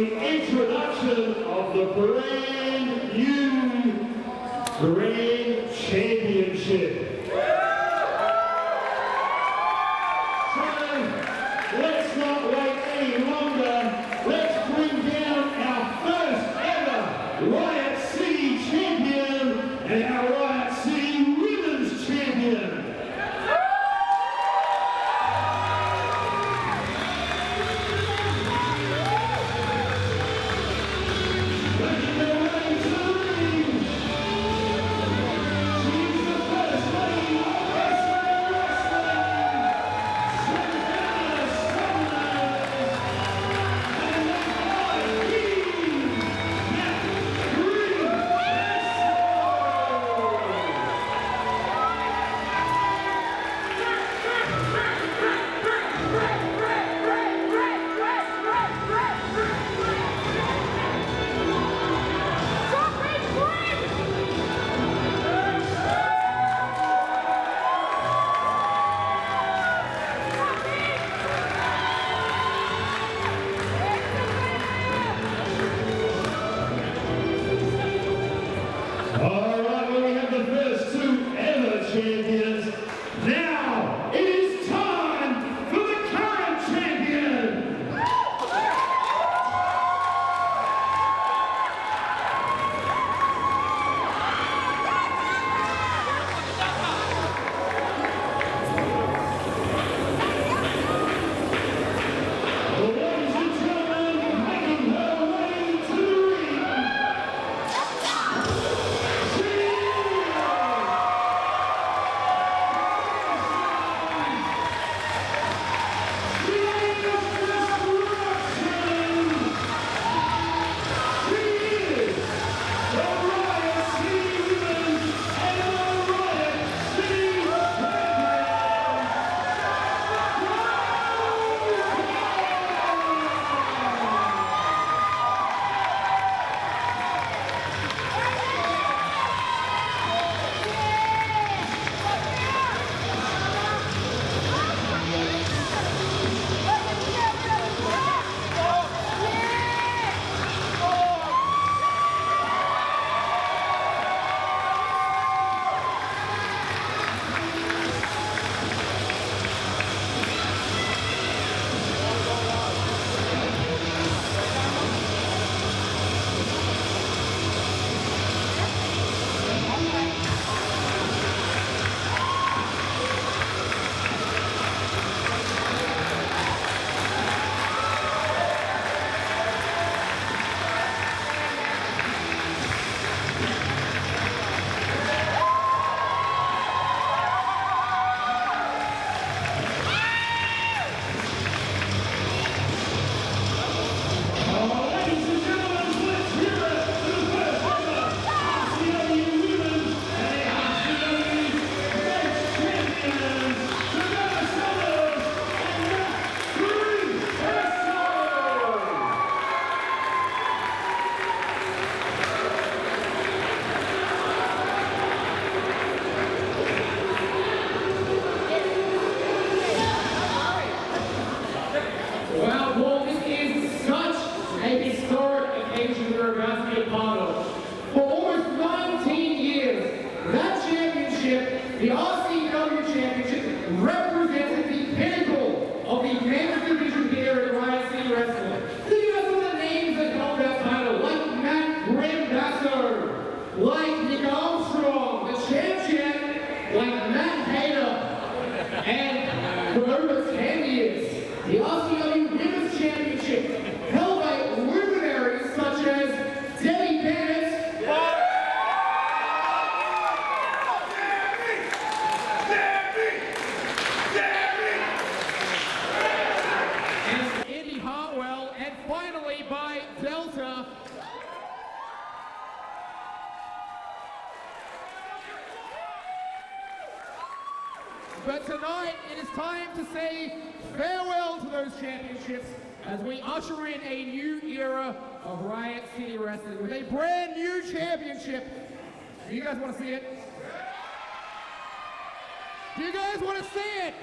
the introduction of the brand new Grand Championship. Let's not wait any longer. Let's bring down our first ever Riot City champion and our Riot City Women's champion. The RCW Championship represented the pinnacle of the men's division here at Riot City Wrestling. Think of some of the names that held that title, like Matt Grimm, like Nick Armstrong, the champion, like Matt Hayter, and for over 10 years, the RCW Women's Championship held by luminaries such as Debbie Bennett, but tonight it is time to say farewell to those championships as we usher in a new era of Riot City Wrestling with a brand new championship. Do you guys want to see it? Do you guys want to see it?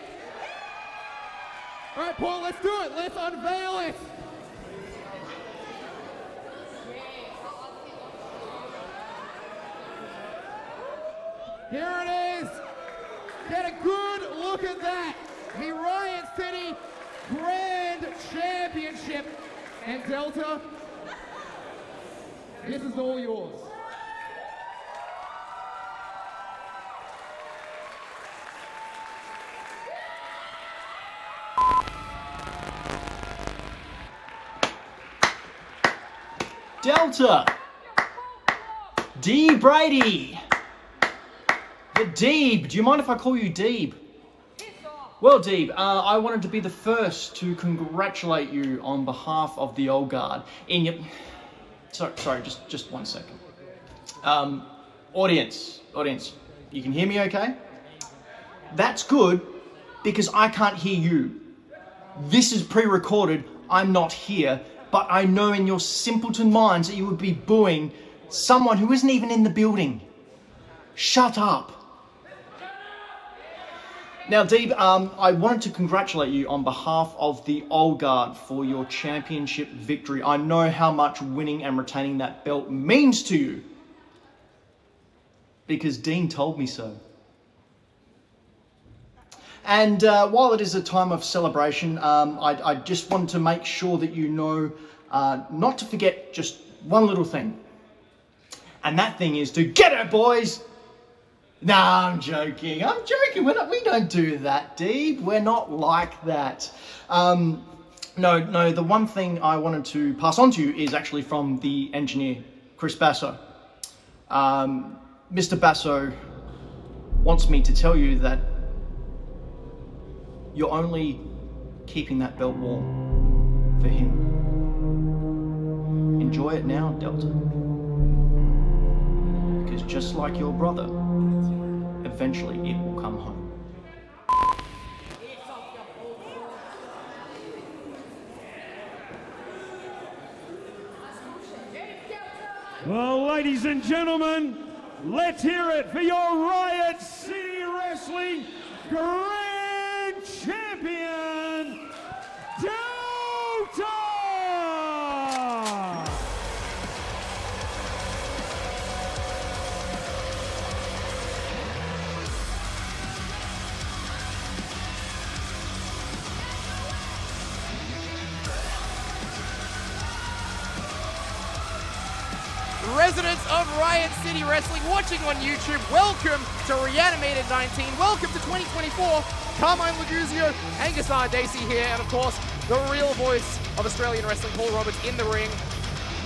All right, Paul, let's do it. Let's unveil it. Here it is. Get a good look at that. The Riot City Grand Championship. And Delta, this is all yours. Delta, Dean Brady, the Deeb. Do you mind if I call you Deeb? Well, Deeb, I wanted to be the first to congratulate you on behalf of the old guard in your... Sorry, just 1 second. Audience, you can hear me okay? That's good, because I can't hear you. This is pre-recorded, I'm not here, but I know in your simpleton minds that you would be booing someone who isn't even in the building. Shut up. Now, Deeb, I wanted to congratulate you on behalf of the Old Guard for your championship victory. I know how much winning and retaining that belt means to you, because Dean told me so. And while it is a time of celebration, I just wanted to make sure that you know not to forget just one little thing. And that thing is to get it, boys! Nah, I'm joking. We don't do that, Deeb. We're not like that. No, the one thing I wanted to pass on to you is actually from the engineer, Chris Basso. Mr. Basso wants me to tell you that you're only keeping that belt warm for him. Enjoy it now, Delta. Because just like your brother, eventually it will come home. Well, ladies and gentlemen, let's hear it for your Riot City Wrestling Grand Champion, Delta! Residents of Riot City Wrestling watching on YouTube, welcome to Reanimated 19, welcome to 2024. Carmine Laguzio, Angus Ardacey here, and of course, the real voice of Australian wrestling, Paul Roberts, in the ring.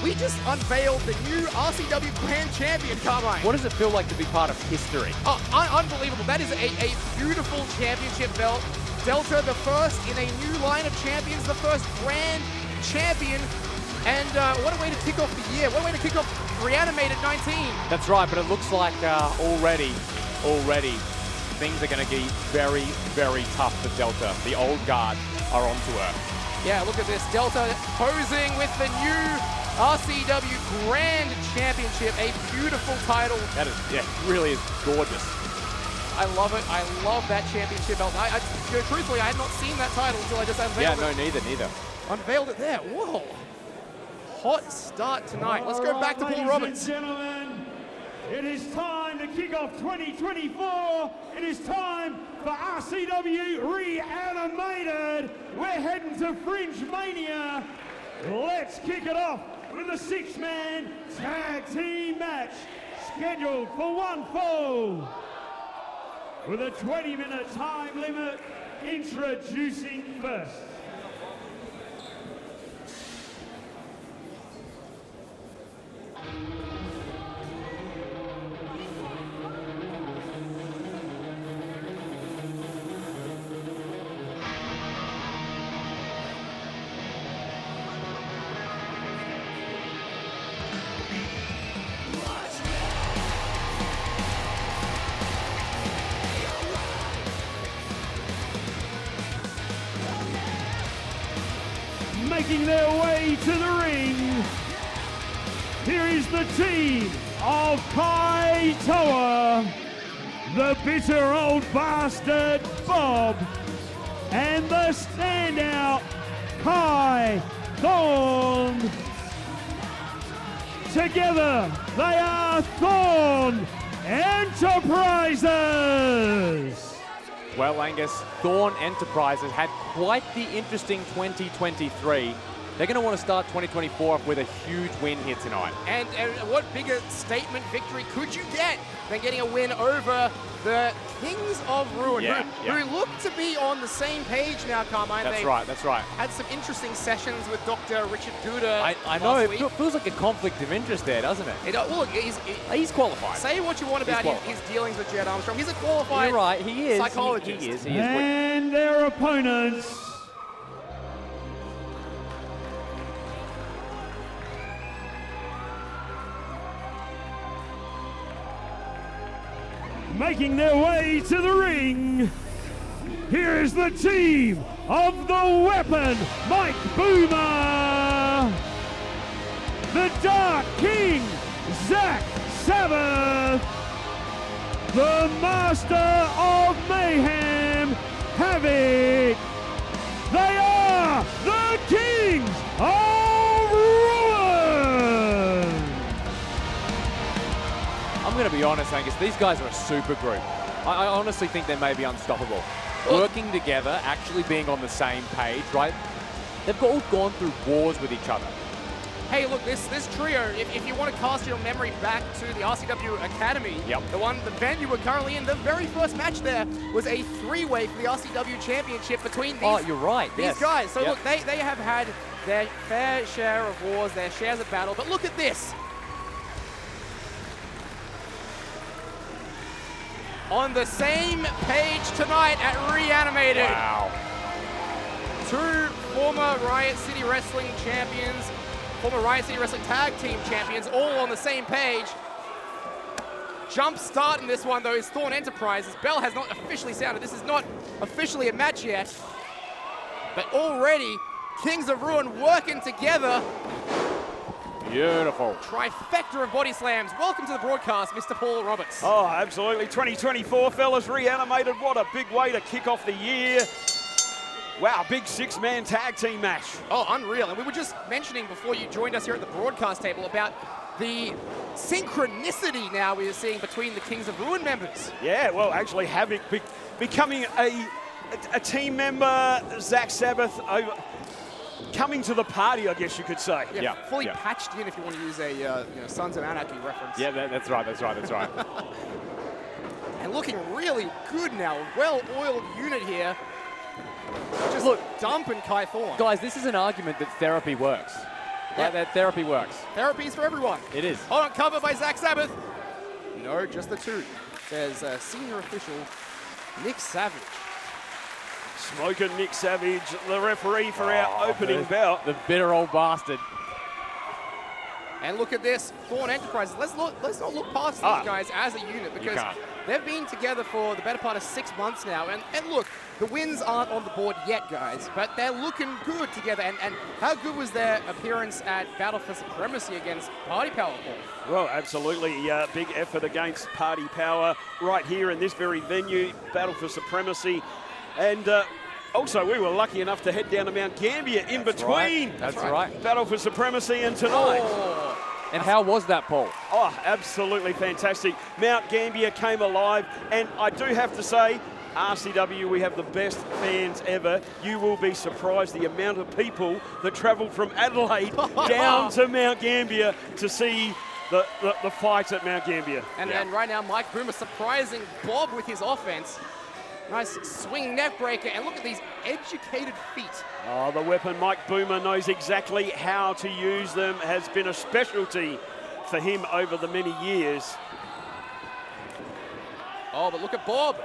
We just unveiled the new RCW Grand Champion, Carmine. What does it feel like to be part of history? Oh, unbelievable. That is a beautiful championship belt. Delta, the first in a new line of champions, the first Grand Champion. And what a way to kick off the year. What a way to kick off Reanimated 19. That's right, but it looks like already, things are going to be very, very tough for Delta. The old guard are onto her. Yeah, look at this. Delta posing with the new RCW Grand Championship. A beautiful title. That is, yeah, really is gorgeous. I love it. I love that championship belt. Truthfully, I had not seen that title until I just unveiled it. Yeah, no, neither. Unveiled it there. Whoa. Hot start tonight. Let's go back to Paul Roberts. Ladies and gentlemen, it is time to kick off 2024. It is time for RCW Reanimated. We're heading to Fringe Mania. Let's kick it off with a 6-man tag team match scheduled for one fall. With a 20-minute time limit, introducing first. Making their way to the ring, here is the team of Kaitoa, the bitter old bastard B.O.B, and the standout Thorn. Together they are Thorn, Enterprises. Well, Angus, Thorn Enterprises had quite the interesting 2023. They're going to want to start 2024 off with a huge win here tonight. And what bigger statement victory could you get than getting a win over the Kings of Ruin, who look to be on the same page now, Carmine. That's right, that's right. Had some interesting sessions with Dr. Richard Gouda. I know, it feels like a conflict of interest there, doesn't it? Look, he's qualified. Say what you want about his dealings with Jett Armstrong. He's a qualified You're right, he is. psychologist. He is. And their opponents. Making their way to the ring, here is the team of the Weapon, Mike Boomer, the Dark King, Zach Sabbath, the Master of Mayhem, HAVOK. They are the Kings of Ruin. I'm going to be honest, Angus, these guys are a super group. I honestly think they may be unstoppable. Working together, actually being on the same page, right? They've all gone through wars with each other. Hey, look, this trio, if you want to cast your memory back to the RCW Academy, the venue we're currently in, the very first match there was a three-way for the RCW Championship between these guys. So look, they have had their fair share of wars, their shares of battle, but look at this. On the same page tonight at Reanimated. Wow. Two former Riot City Wrestling champions, former Riot City Wrestling Tag Team champions, all on the same page. Jump start in this one, though, is Thorn Enterprises. Bell has not officially sounded. This is not officially a match yet. But already, Kings of Ruin working together. Beautiful. Trifecta of body slams. Welcome to the broadcast, Mr. Paul Roberts. Oh, absolutely. 2024, fellas, Reanimated. What a big way to kick off the year. Wow, big six-man tag team match. Oh, unreal. And we were just mentioning before you joined us here at the broadcast table about the synchronicity now we are seeing between the Kings of Ruin members. Yeah, well, actually, HAVOK becoming a team member, Zach Sabbath coming to the party, I guess you could say. Yeah, fully patched in, if you want to use a Sons of Anarchy reference. Yeah, that's right. And looking really good now. Well-oiled unit here. Just dumping Kaitoa. Guys, this is an argument that therapy works. Yeah. That therapy works. Therapy is for everyone. It is. Hold on, cover by Zach Sabbath. No, just the two. There's senior official Nick Savage. Smoking Nick Savage, the referee for our opening bout. The bitter old bastard. And look at this, Thorn Enterprises. Let's not look past these guys as a unit, because they've been together for the better part of 6 months now. And look, the wins aren't on the board yet, guys, but they're looking good together. And how good was their appearance at Battle for Supremacy against Party Power, Paul? Well, absolutely. Big effort against Party Power right here in this very venue, Battle for Supremacy. And also, we were lucky enough to head down to Mount Gambier in between. That's right. Battle for Supremacy and tonight. And how was that, Paul? Oh, absolutely fantastic. Mount Gambier came alive, and I do have to say, RCW, we have the best fans ever. You will be surprised the amount of people that travel from Adelaide down to Mount Gambier to see the fights at Mount Gambier. And right now, Mike Boomer surprising B.O.B with his offense. Nice swing neck breaker, and look at these educated feet. Oh, the weapon, Mike Boomer knows exactly how to use them, has been a specialty for him over the many years. Oh, but look at B.O.B.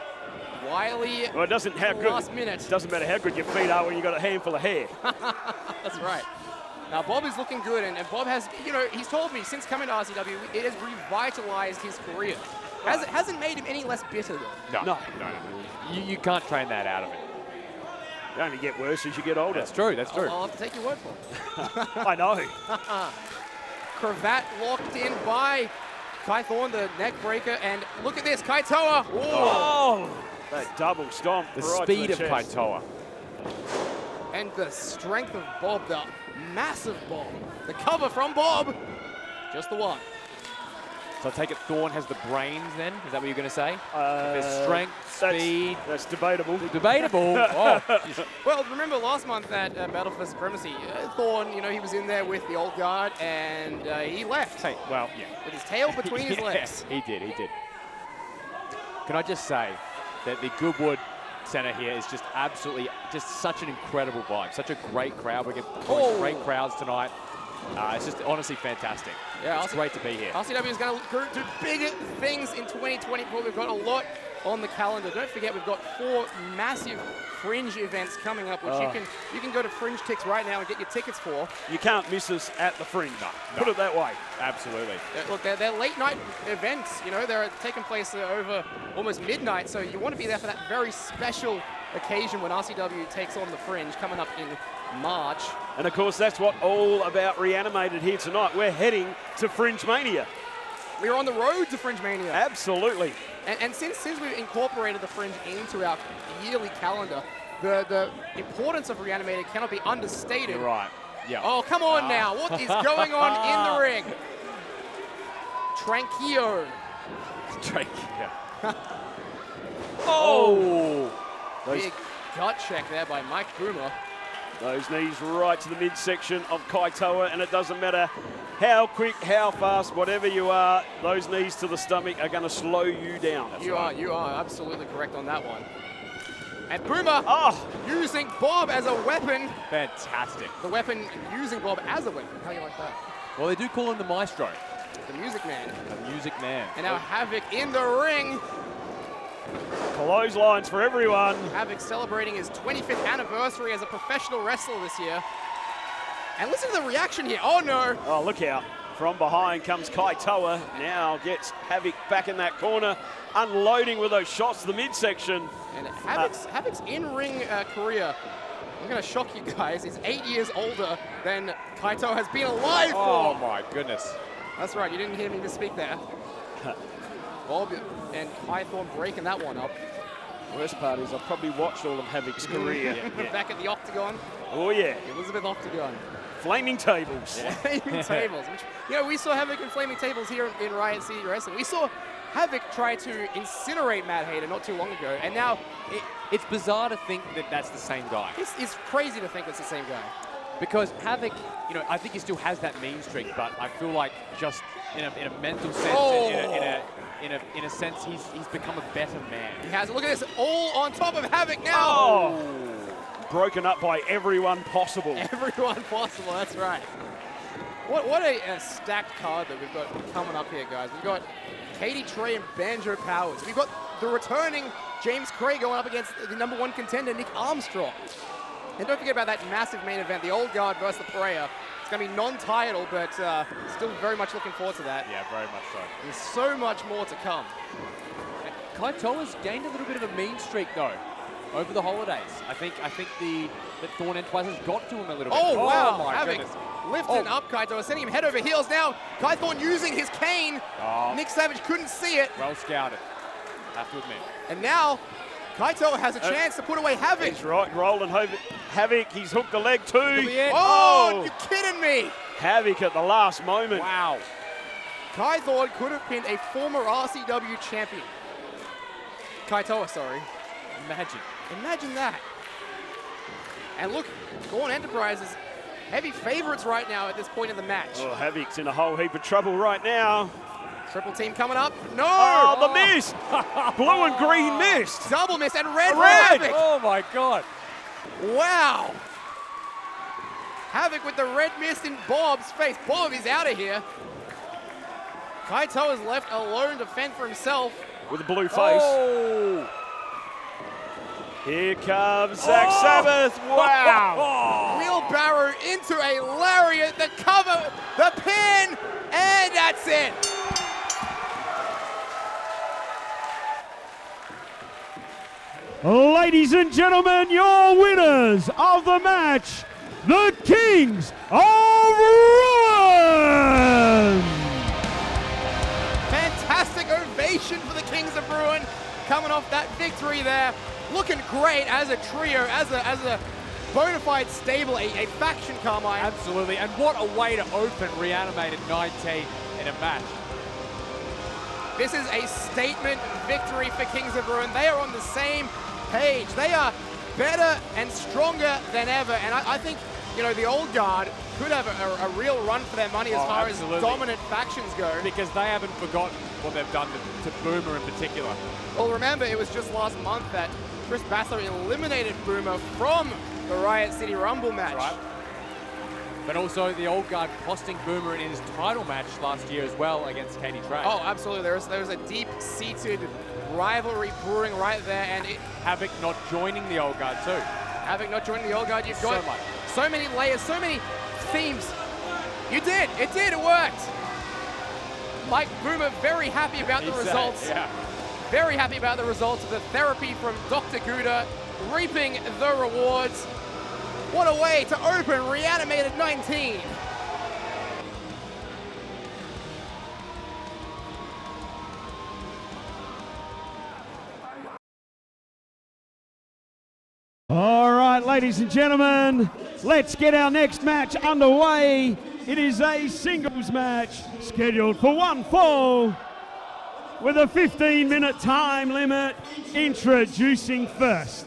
Wily. Well, it doesn't last minute. It doesn't matter how good your feet are when you've got a handful of hair. That's right. Now, B.O.B is looking good, and B.O.B has, he's told me since coming to RCW, it has revitalized his career. Hasn't made him any less bitter, though. No. You can't train that out of it. You only get worse as you get older. That's true. I'll have to take your word for it. I know. Cravat locked in by Kai Thorn, the neck breaker, and look at this, Kaitoa. Oh, that double stomp. The right speed to the of chest. Kaitoa. And the strength of B.O.B, the massive B.O.B. The cover from B.O.B. Just the one. So I take it Thorn has the brains then? Is that what you're going to say? There's strength, speed. That's debatable. Debatable. Oh, Well, remember last month at Battle for Supremacy, Thorn, you know, he was in there with the old guard and he left well, yeah. with his tail between his legs. He did. Can I just say that the Goodwood Centre here is just absolutely, just such an incredible vibe. Such a great crowd. We're getting great crowds tonight. It's just honestly fantastic. Yeah, it's great to be here. RCW is going to do big things in 2024. We've got a lot on the calendar. Don't forget, we've got 4 massive Fringe events coming up, which you can go to Fringe Tix right now and get your tickets for. You can't miss us at the Fringe. No. Put it that way. Absolutely. Look, they're late night events. You know, they're taking place over almost midnight, so you want to be there for that very special occasion when RCW takes on the Fringe coming up in March. And of course, that's what all about Reanimated here tonight. We're heading to Fringe Mania. We're on the road to Fringe Mania. Absolutely. And since we've incorporated the Fringe into our yearly calendar, the importance of Reanimated cannot be understated. You're right. Yeah. Oh, come on now. What is going on in the ring? Tranquillo. Oh! Big gut check there by Mike Boomer. Those knees right to the midsection of Kaitoa, and it doesn't matter how quick, how fast, whatever you are, those knees to the stomach are going to slow you down. You are absolutely correct on that one. And Boomer using B.O.B as a weapon. Fantastic. The weapon using B.O.B as a weapon. How do you like that? Well, they do call him the Maestro. The Music Man. The Music Man. And now HAVOK in the ring. Clotheslines for everyone. HAVOK celebrating his 25th anniversary as a professional wrestler this year. And listen to the reaction here. Oh, no. Oh, look out. From behind comes Kaitoa. Now gets HAVOK back in that corner, unloading with those shots to the midsection. And HAVOK's in-ring career, I'm going to shock you guys, is 8 years older than Kaitoa has been alive for. Oh, my goodness. That's right. You didn't hear me misspeak there. B.O.B and Thorn breaking that one up. Worst part is I've probably watched all of HAVOK's career. Back at the Octagon. Oh, yeah. Elizabeth Octagon. Flaming tables. Flaming tables. Which, you know, we saw HAVOK and Flaming Tables here in Riot City Wrestling. We saw HAVOK try to incinerate Matt Hayter not too long ago, and now It's bizarre to think that that's the same guy. it's crazy to think it's the same guy. Because HAVOK, you know, I think he still has that mean streak, but I feel like just in a mental sense, in a sense, he's become a better man. He has. Look at this, all on top of HAVOK now. Oh, broken up by everyone possible. Everyone possible. That's right. What a stacked card that we've got coming up here, guys. We've got Cadie, Trey, and Banjo Powers. We've got the returning James Cray going up against the #1 contender, Nick Armstrong. And don't forget about that massive main event, the Old Guard versus the Parea. It's going to be non-title, but still very much looking forward to that. Yeah, very much so. There's so much more to come. Kaitoa's gained a little bit of a mean streak, though, over the holidays. I think that Thorn and Twice has got to him a little bit. Oh, wow. My HAVOK goodness. lifting up Kaitoa, sending him head over heels now. Thorn using his cane. Nick Savage couldn't see it. Well scouted, have to admit. And now Kaitoa has a chance to put away HAVOK. He's right, rolling HAVOK. He's hooked the leg too. Oh, you're kidding me. HAVOK at the last moment. Wow. Thorn could have pinned a former RCW champion. Kaitoa, sorry. Imagine that. And look, Thorn Enterprises, heavy favorites right now at this point in the match. Oh, HAVOK's in a whole heap of trouble right now. Triple team coming up. No! Oh, the miss! Blue and green missed. Double miss and red for Red! HAVOK. Oh my God. Wow. HAVOK with the red mist in B.O.B's face. B.O.B is out of here. Kaitoa is left alone to fend for himself. With a blue face. Oh. Here comes Zach Sabbath. Wow. Wheelbarrow into a lariat, the cover, the pin, and that's it. Ladies and gentlemen, your winners of the match, the Kings of Ruin! Fantastic ovation for the Kings of Ruin, coming off that victory there. Looking great as a trio, as a bona fide stable, a faction, Carmine. Absolutely, and what a way to open Reanimated 19 in a match. This is a statement victory for Kings of Ruin. They are on the same page. They are better and stronger than ever. And I think, you know, the old guard could have a real run for their money as far absolutely. as dominant factions go. Because they haven't forgotten what they've done to Boomer in particular. Well, remember, it was just last month that Chris Bassler eliminated Boomer from the Riot City Rumble match. That's right. But also the old guard costing Boomer in his title match last year as well against Katie Trey. Oh, absolutely. There's a deep-seated rivalry brewing right there, and HAVOK not joining the old guard too. HAVOK not joining the old guard. You've got so many layers, so many themes. You did. It did. It worked. Mike Boomer very happy about the results. Yeah. Very happy about the results of the therapy from Dr. Gouda, reaping the rewards. What a way to open Reanimated 19. All right, ladies and gentlemen, let's get our next match underway. It is a singles match scheduled for one fall with a 15-minute time limit. Introducing first,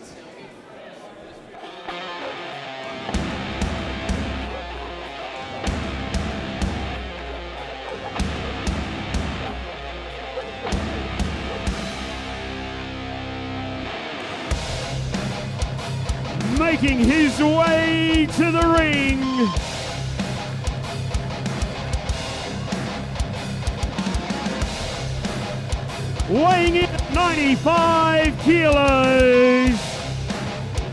making his way to the ring, weighing in at 95 kilos,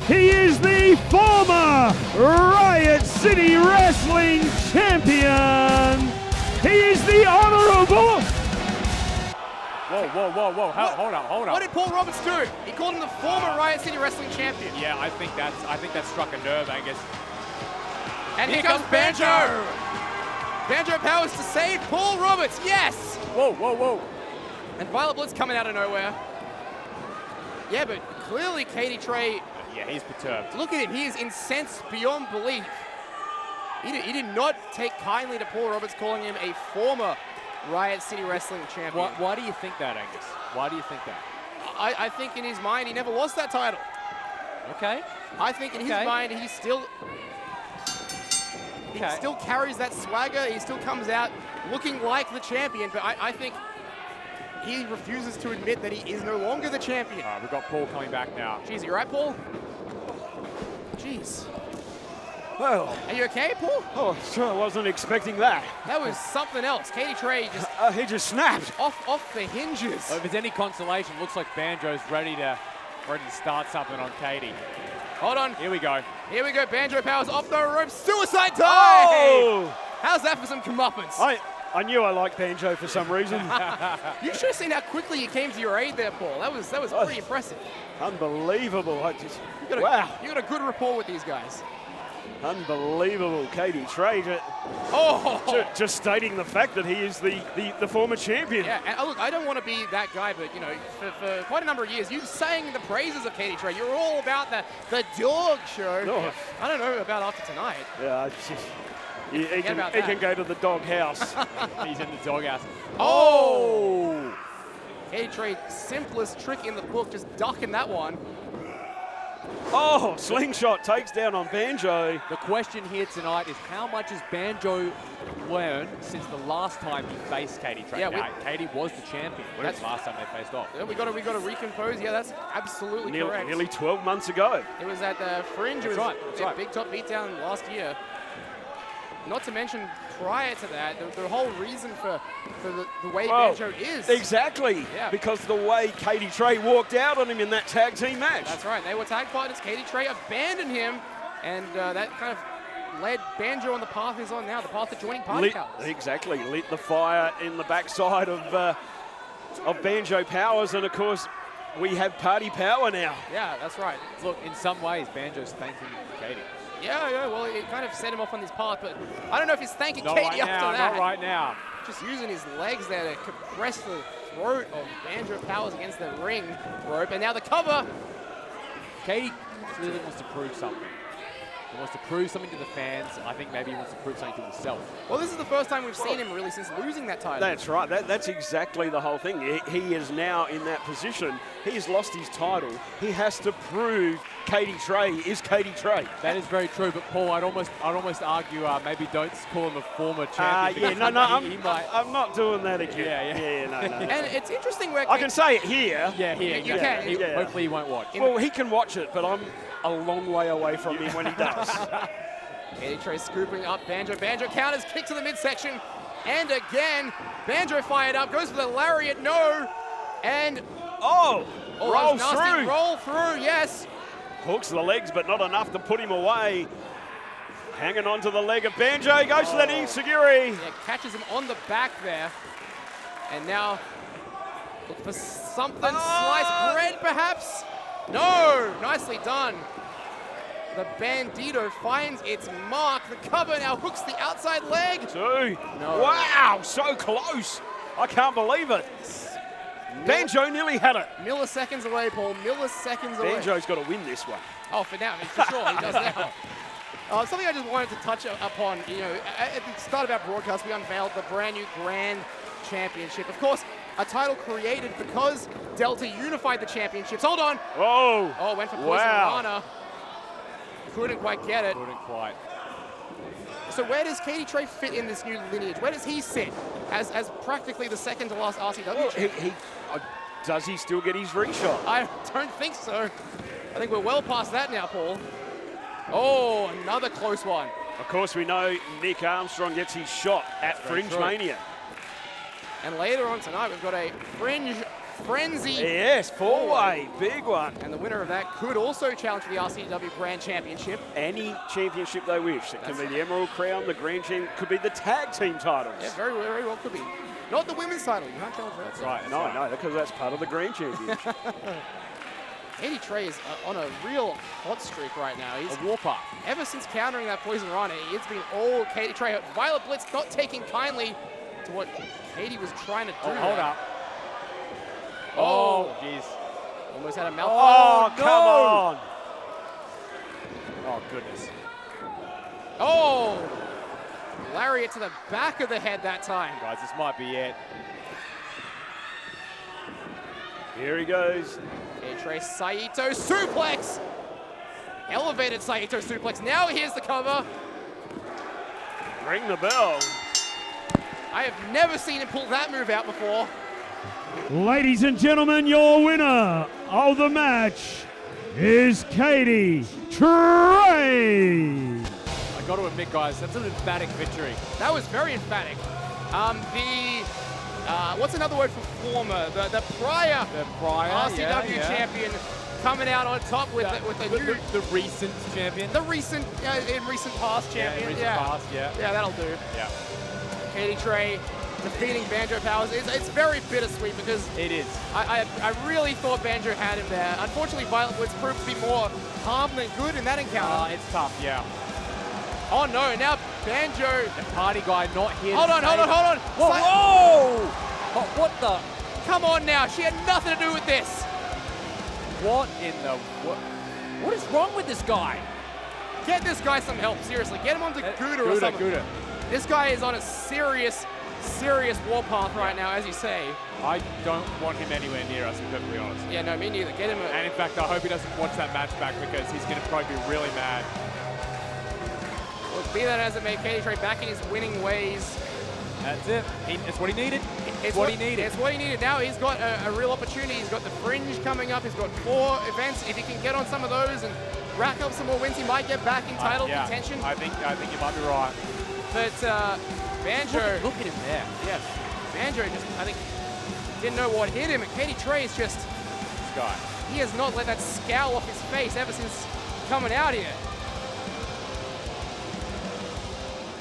he is the former Riot City Wrestling champion. He is the honorable... Whoa. Hold on. What did Paul Roberts do? He called him the former Riot City Wrestling champion. Yeah, I think that struck a nerve, Angus. And here comes Banjo. Banjo powers to save Paul Roberts. Yes. Whoa. And Violet Blitz coming out of nowhere. Yeah, but clearly Katie Trey... Yeah, he's perturbed. Look at him. He is incensed beyond belief. He did not take kindly to Paul Roberts calling him a former Riot City Wrestling champion. Why do you think that, Angus? Why do you think that? I think in his mind he never lost that title. Okay. I think in his mind he still carries that swagger. He still comes out looking like the champion, but I think he refuses to admit that he is no longer the champion. We've got Paul coming back now. Jeez, you right, Paul? Jeez. Well, are you okay, Paul? Oh, sure, I wasn't expecting that. That was something else. Katie Trey just... he just snapped. Off the hinges. Well, if there's any consolation, looks like Banjo's ready to start something on Katie. Hold on. Here we go. Here we go. Banjo powers off the rope. Suicide dive! Oh! How's that for some comeuppance? I knew I liked Banjo for some reason. You should have seen how quickly you came to your aid there, Paul. That was pretty impressive. Unbelievable. You got a good rapport with these guys. Unbelievable. Katie Trey just stating the fact that he is the former champion. Yeah, and look, I don't want to be that guy, but, you know, for quite a number of years, you sang the praises of Katie Trey. You're all about the dog show. Oh. I don't know about after tonight. Yeah, he can go to the dog house. He's in the doghouse. Oh! Katie Trey, simplest trick in the book, just ducking that one. Oh, slingshot takes down on Banjo. The question here tonight is how much has Banjo learned since the last time he faced Katie Trey? Yeah, Katie was the champion. That's the last time they faced off. Yeah, we got to recompose. Yeah, that's absolutely correct. Nearly 12 months ago. It was at the Fringe. That's right. Big Top Beatdown last year. Not to mention, prior to that, the whole reason for the way Banjo is. Exactly. Yeah. Because the way Katie Trey walked out on him in that tag team match. That's right. They were tag partners. Katie Trey abandoned him, and that kind of led Banjo on the path he's on now, the path to joining Party Powers. Exactly. Lit the fire in the backside of Banjo Powers, and of course, we have Party Power now. Yeah, that's right. Look, in some ways, Banjo's thanking Katie. Yeah, well, it kind of set him off on this path, but I don't know if he's thanking Katie after that. Not right now. Just using his legs there to compress the throat of Banjo Powers against the ring rope, and now the cover. Katie clearly wants to prove something. He wants to prove something to the fans. I think maybe he wants to prove something to himself. Well, this is the first time we've seen him really since losing that title. That's right. That's exactly the whole thing. He is now in that position. He's lost his title. He has to prove Katie Trey is Katie Trey. That is very true, but Paul, I'd almost argue maybe don't call him a former champion. Yeah, no, I'm not doing that again. Yeah. No. And it's interesting where I can say it here. Yeah, here. You can. Hopefully he won't watch. Well, he can watch it, but I'm a long way away from him when he does. Katie Trey scooping up Banjo. Banjo counters, kick to the midsection. And again, Banjo fired up, goes for the lariat, no. And rolls through. Roll through, yes. Hooks the legs, but not enough to put him away. Hanging on to the leg of Banjo, goes for that insecurity. Yeah, catches him on the back there. And now, look for something, sliced bread perhaps? No, nicely done. The Bandito finds its mark. The cover now hooks the outside leg. Two. No. Wow, so close. I can't believe it. Banjo nearly had it. Milliseconds away, Paul. Milliseconds away. Banjo's got to win this one. Oh, for now, I mean, for sure, he does now. Something I just wanted to touch upon, you know, at the start of our broadcast, we unveiled the brand new Grand Championship. Of course, a title created because Delta unified the championships. Hold on. Oh, went for Poison Rana. Couldn't quite get it. Couldn't quite. So where does Katie Trey fit in this new lineage? Where does he sit as practically the second to last RCW champion? Does he still get his reshot? I don't think so. I think we're well past that now, Paul. Oh, another close one. Of course, we know Nick Armstrong gets his shot at Fringe Mania. And later on tonight, we've got a Fringe Frenzy. Yes, four-way, big one. And the winner of that could also challenge for the RCW Grand Championship. Any championship they wish. It can be the Emerald Crown, the Grand Champion, could be the tag team titles. Yeah, very, very well could be. Not the women's title. You can't challenge for that. That's right. No, because that's part of the Grand Championship. Katie Trey is on a real hot streak right now. He's a warpath. Ever since countering that Poison Rana, it's been all Katie Trey. Violet Blitz not taking kindly to what Katie was trying to do. Hold up. Oh, jeez. Almost had a mouth. Oh, come on. Oh, goodness. Oh, lariat to the back of the head that time. Guys, this might be it. Here he goes. Katie Trey, Saito suplex. Elevated Saito suplex. Now here's the cover. Ring the bell. I have never seen him pull that move out before. Ladies and gentlemen, your winner of the match is Katie Trey. I got to admit, guys, that's an emphatic victory. That was very emphatic. What's another word for former? The Parea. The Parea, RCW champion coming out on top with the recent champion. The recent in recent past champion. Yeah, that'll do. Yeah. Katie Trey defeating Banjo Powers. It's very bittersweet because it is. I really thought Banjo had him there. Unfortunately, Violet Blitz proved to be more harm than good in that encounter. It's tough, yeah. Oh no, now Banjo. The party guy not here. Hold on. Whoa, whoa! Oh, what the? Come on now, she had nothing to do with this. What in the, what is wrong with this guy? Get this guy some help, seriously. Get him onto Gouda or something. Gouda. This guy is on a serious warpath right now, as you say. I don't want him anywhere near us, to be perfectly honest. Yeah, no, me neither. Get him and in fact, I hope he doesn't watch that match back because he's going to probably be really mad. Well, be that as it may, Katie Trey back in his winning ways. That's it. It's what he needed. It's what he needed. Now he's got a real opportunity. He's got the Fringe coming up. He's got 4 events. If he can get on some of those and rack up some more wins, he might get back in title contention. I think you might be right. But Banjo... Look at him there. Yeah. Banjo just, I think, didn't know what hit him. And Katie Trey is just... This guy. He has not let that scowl off his face ever since coming out here.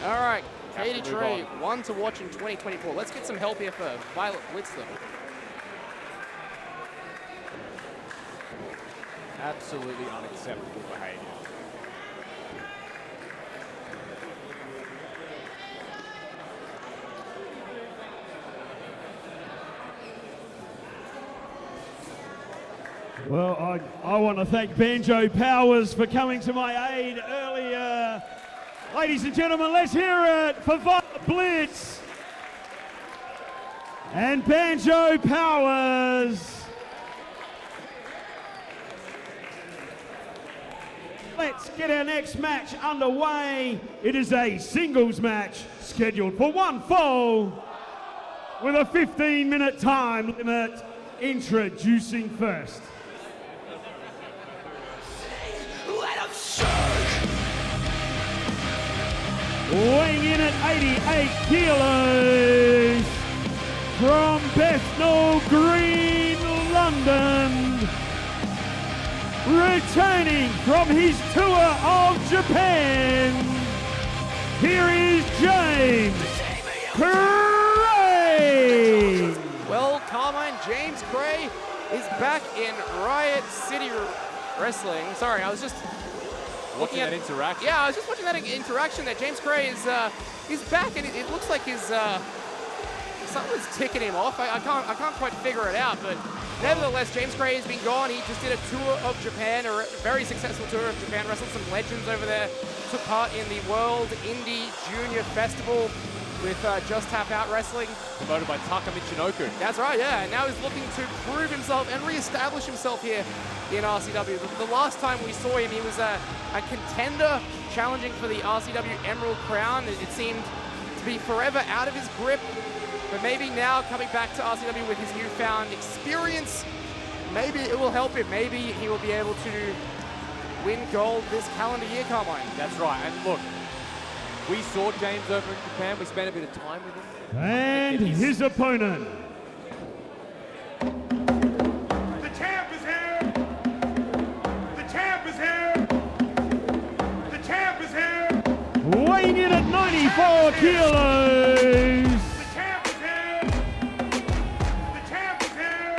All right. Katie Trey, one to watch in 2024. Let's get some help here for Violet Blitz, though. Absolutely unacceptable behavior. Well, I want to thank Banjo Powers for coming to my aid earlier Ladies and gentlemen, let's hear it for Blitz and Banjo Powers. Let's get our next match underway. It is a singles match scheduled for one fall with a 15-minute time limit. Introducing first. Weighing in at 88 kilos from Bethnal Green, London, returning from his tour of Japan, here is James Cray. Well, Carmine, James Cray is back in Riot City Wrestling. Sorry, I was just watching that interaction. Yeah, I was just watching that interaction that James Cray is he's back, and it looks like his something's ticking him off. I can't quite figure it out, but nevertheless, James Cray has been gone. He just did a tour of Japan, a very successful tour of Japan, wrestled some legends over there, took part in the World Indie Junior Festival with Just Tap Out Wrestling. Promoted by Taka Michinoku. That's right, yeah. And now he's looking to prove himself and re-establish himself here in RCW. The last time we saw him, he was a contender challenging for the RCW Emerald Crown. It seemed to be forever out of his grip. But maybe now coming back to RCW with his newfound experience, maybe it will help him. Maybe he will be able to win gold this calendar year, Carmine. That's right. And look, we saw James over in Japan. We spent a bit of time with him. And his opponent. The champ is here! The champ is here! The champ is here! Weighing in at 94 kilos. The champ is here! The champ is here!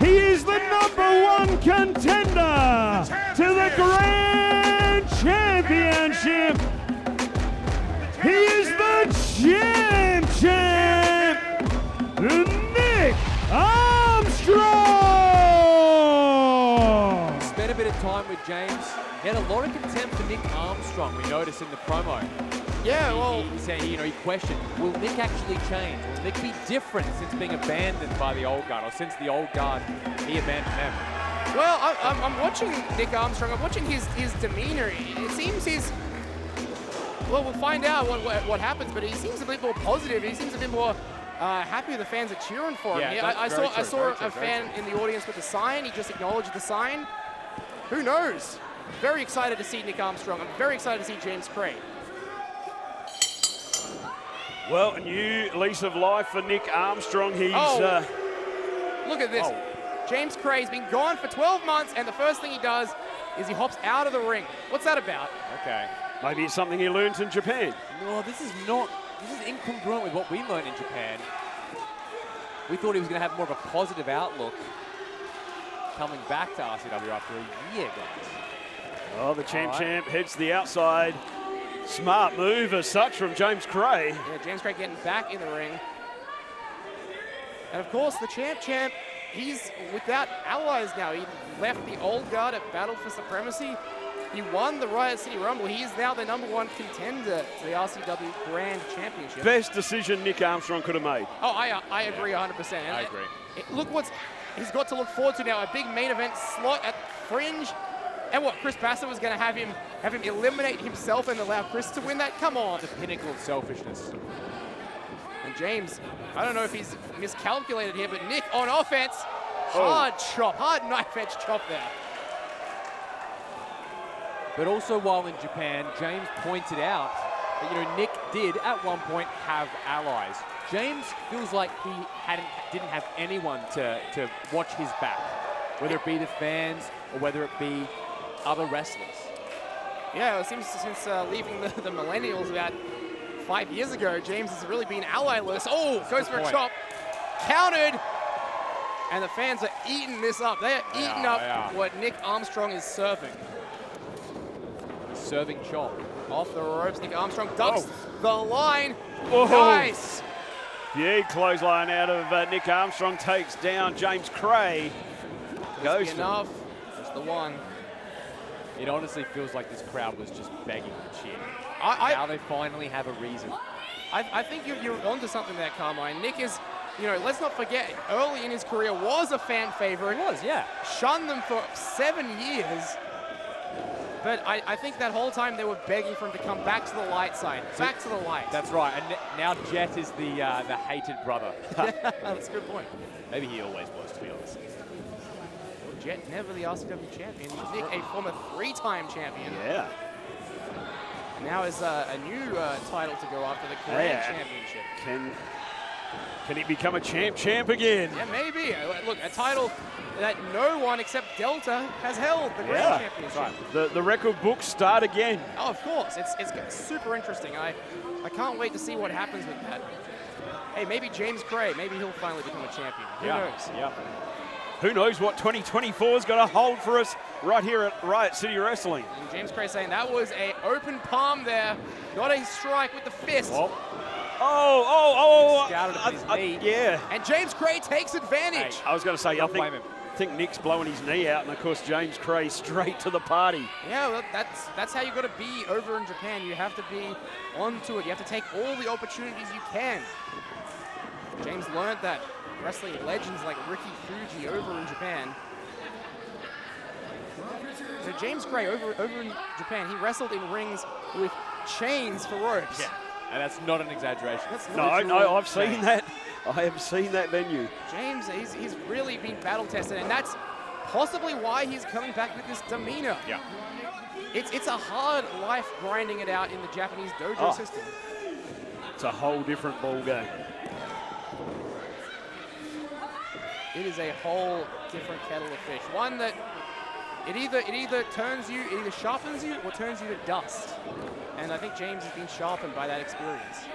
He is the #1 contender to the Grand Championship. He is the champ, Nick Armstrong. Spent a bit of time with James. He had a lot of contempt for Nick Armstrong, we noticed in the promo. Yeah, well, he said, he questioned, will Nick actually change? Will Nick be different since being abandoned by the old guard, or since the old guard, he abandoned them? well, I'm watching Nick Armstrong. I'm watching his demeanor. It seems he's, well, we'll find out what happens, but he seems a bit more positive. He seems a bit more happy the fans are cheering for him. Yeah, I saw a fan in the audience with the sign. He just acknowledged the sign. Who knows? Very excited to see Nick Armstrong. I'm very excited to see James Cray. Well, a new lease of life for Nick Armstrong. He's Look at this. Oh. James Cray's been gone for 12 months, and the first thing he does is he hops out of the ring. What's that about? Okay. maybe it's something he learned in Japan. No, this is incongruent with what we learned in Japan. We thought he was going to have more of a positive outlook coming back to RCW after a year, guys. Oh, the champ heads to the outside. Smart move as such from James Cray. Yeah, James Cray getting back in the ring. And of course, the champ, he's without allies now. He left the old guard at Battle for Supremacy. He won the Riot City Rumble. He is now the #1 contender to the RCW Grand Championship. Best decision Nick Armstrong could have made. Oh, I agree 100%. And I agree. Look he's got to look forward to now, a big main event slot at Fringe. And what, Chris Bassett was going to have him eliminate himself and allow Chris to win that? Come on. The pinnacle of selfishness. And James, I don't know if he's miscalculated here, but Nick on offense, hard chop, hard knife edge chop there. But also while in Japan, James pointed out that, Nick did at one point have allies. James feels like he didn't have anyone to watch his back, whether it be the fans or whether it be other wrestlers. Yeah, it seems since leaving the Millennials about 5 years ago, James has really been ally-less. Oh, goes for a chop. Countered. And the fans are eating this up. They're eating up what Nick Armstrong is serving. Serving chop. Off the ropes, Nick Armstrong ducks the line. Oh. Nice. Big clothesline out of Nick Armstrong, takes down James Cray. Goes enough. Just the one. It honestly feels like this crowd was just begging for cheer. I- Now they finally have a reason. I think you're onto something there, Carmine. Nick is, you know, let's not forget, early in his career was a fan favorite. It was, yeah. Shunned them for 7 years. But I think that whole time they were begging for him to come back to the light side. Back to the light. That's right. And now Jett is the hated brother. That's a good point. Maybe he always was, to be honest. Well, Jett never the RCW champion. Nick, a former 3-time champion. Yeah. Now is a new title to go after, the Grand Championship. Can he become a champ again? Yeah, maybe. Look, a title that no one except Delta has held, the Grand Championship. Right. The record books start again. Oh, of course. It's super interesting. I can't wait to see what happens with that. Hey, maybe James Cray, maybe he'll finally become a champion. Who knows? Yeah. Who knows what 2024's got to hold for us right here at Riot City Wrestling. And James Cray saying that was a open palm there, not a strike with the fist. Scouted at his knee. Yeah. And James Cray takes advantage. I was going to say, Don't blame him. I think Nick's blowing his knee out, and of course James Cray straight to the party. Yeah, well, that's how you got to be over in Japan. You have to be onto it. You have to take all the opportunities you can. James learned that wrestling legends like Ricky Fuji over in Japan. So James Cray over in Japan, he wrestled in rings with chains for ropes. Yeah, and that's not an exaggeration. No, I've seen that. I have seen that venue. James, he's really been battle tested, and that's possibly why he's coming back with this demeanor. Yeah. It's a hard life grinding it out in the Japanese dojo system. It's a whole different ball game. It is a whole different kettle of fish. One that it either turns you, it either sharpens you or turns you to dust. And I think James has been sharpened by that experience.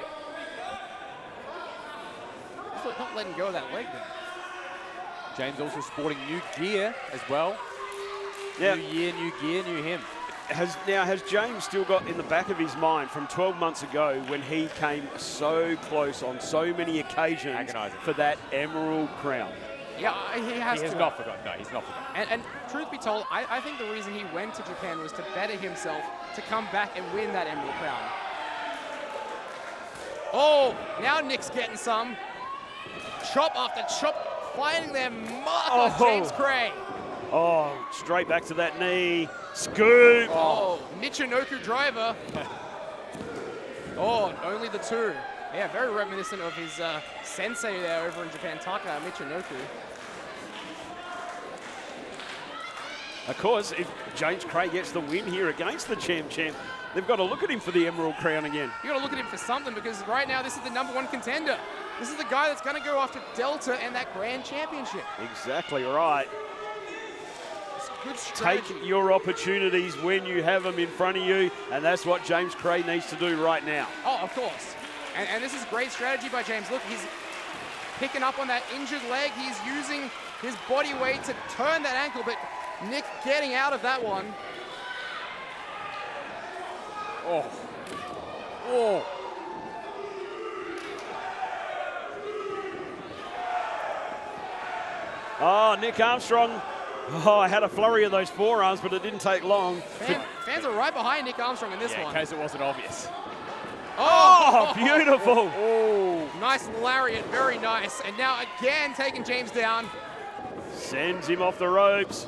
Just not letting go of that leg there. James also sporting new gear as well. Yeah. New year, new gear, new him. Has James still got in the back of his mind from 12 months ago when he came so close on so many occasions Agonizing. for that Emerald Crown? Yeah, he has not forgotten. No, he's not forgotten. And truth be told, I think the reason he went to Japan was to better himself, to come back and win that Emerald Crown. Oh, now Nick's getting some. Chop after chop, finding their mark on James Cray. Oh, straight back to that knee. Scoop. Oh, Michinoku driver. Oh, only the two. Yeah, very reminiscent of his sensei there over in Japan, Taka Michinoku. Of course, if James Cray gets the win here against the champ, they've got to look at him for the Emerald Crown again. You got to look at him for something, because right now this is the #1 contender. This is the guy that's going to go after Delta and that Grand Championship. Exactly right. It's good strategy. Take your opportunities when you have them in front of you, and that's what James Cray needs to do right now. Oh, of course. And this is great strategy by James. Look, he's picking up on that injured leg. He's using his body weight to turn that ankle, but Nick getting out of that one. Oh. Oh. Oh, Nick Armstrong. Oh, I had a flurry of those forearms, but it didn't take long. Fans are right behind Nick Armstrong in this one. In case it wasn't obvious. Oh, beautiful. Oh, nice lariat, very nice. And now again taking James down. Sends him off the ropes.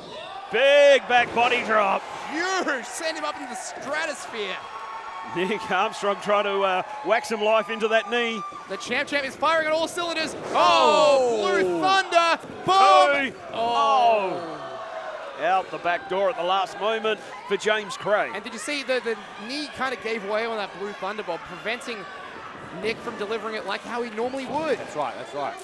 Big back body drop. Huge, send him up into the stratosphere. Nick Armstrong trying to whack some life into that knee. The champ is firing on all cylinders. Oh, Blue Thunder, boom. Oh. Out the back door at the last moment for James Cray. And did you see the knee kind of gave way on that Blue Thunderbolt, preventing Nick from delivering it like how he normally would. That's right, that's right.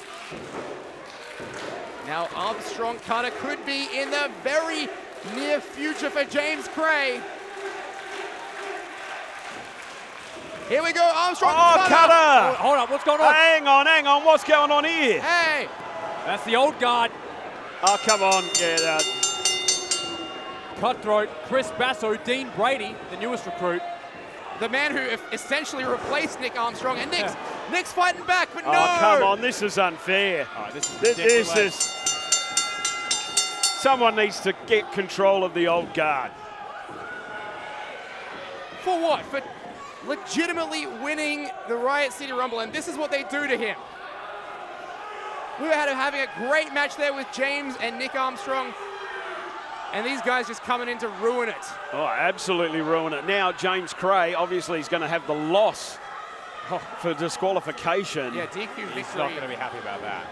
Now Armstrong cutter could be in the very near future for James Cray. Here we go, Armstrong cutter. Hold on, what's going on? Hang on, what's going on here? Hey. That's the old guard. Oh, come on. Yeah, Cutthroat, Chris Basso, Dean Brady, the newest recruit. The man who essentially replaced Nick Armstrong, and Nick's fighting back, but no! Oh, come on, this is unfair. Oh, this is this is... Someone needs to get control of the old guard. For what? For legitimately winning the Riot City Rumble, and this is what they do to him. We were having a great match there with James and Nick Armstrong, and these guys just coming in to ruin it. Oh, absolutely ruin it. Now, James Cray, obviously, is going to have the loss for disqualification. Yeah, DQ victory. He's not going to be happy about that.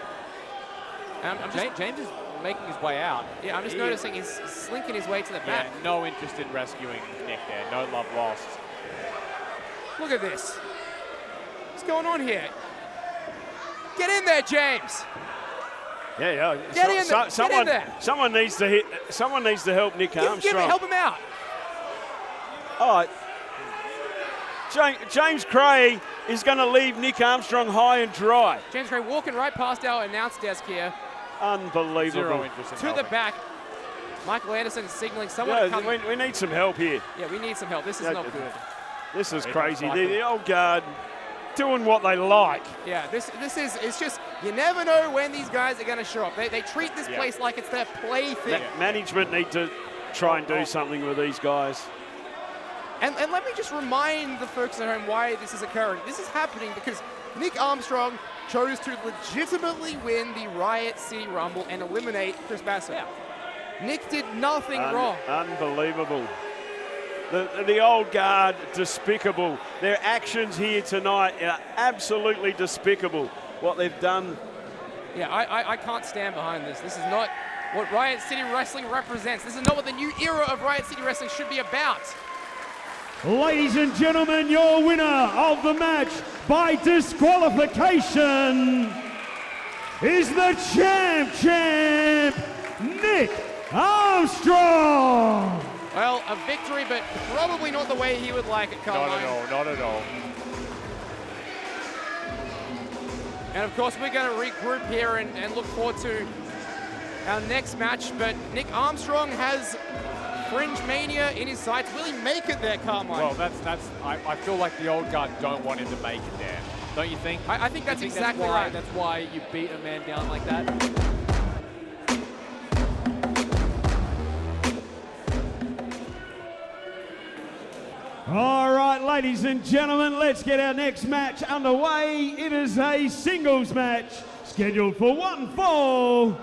James is making his way out. Yeah, I'm just noticing he's slinking his way to the back. Yeah, no interest in rescuing Nick there. No love lost. Look at this. What's going on here? Get in there, James. Yeah. Get in there. Someone needs to hit. Someone needs to help Nick Armstrong. Help him out. All right. James Cray is going to leave Nick Armstrong high and dry. James Cray walking right past our announce desk here. Unbelievable. Zero interest in To helping. the back. Michael Anderson is signaling someone to come. We need some help here. Yeah, we need some help. This is not good. This is crazy. The old guard doing what they like. Yeah, it's just, you never know when these guys are going to show up. They treat this place like it's their plaything. Management need to try and do something with these guys. And let me just remind the folks at home why this is occurring. This is happening because Nick Armstrong chose to legitimately win the Riot City Rumble and eliminate Chris Bassett. Yeah. Nick did nothing wrong. Unbelievable. The old guard, despicable. Their actions here tonight are absolutely despicable, what they've done. Yeah, I can't stand behind this. This is not what Riot City Wrestling represents. This is not what the new era of Riot City Wrestling should be about. Ladies and gentlemen, your winner of the match by disqualification is the champ, Nick Armstrong. Well, a victory, but probably not the way he would like it, Carmine. Not at all. And of course, we're going to regroup here and look forward to our next match. But Nick Armstrong has Fringe Mania in his sights. Will he make it there, Carmine? Well, I feel like the old guard don't want him to make it there. Don't you think? I think that's exactly right. That's why you beat a man down like that. All right, ladies and gentlemen, let's get our next match underway. It is a singles match scheduled for one fall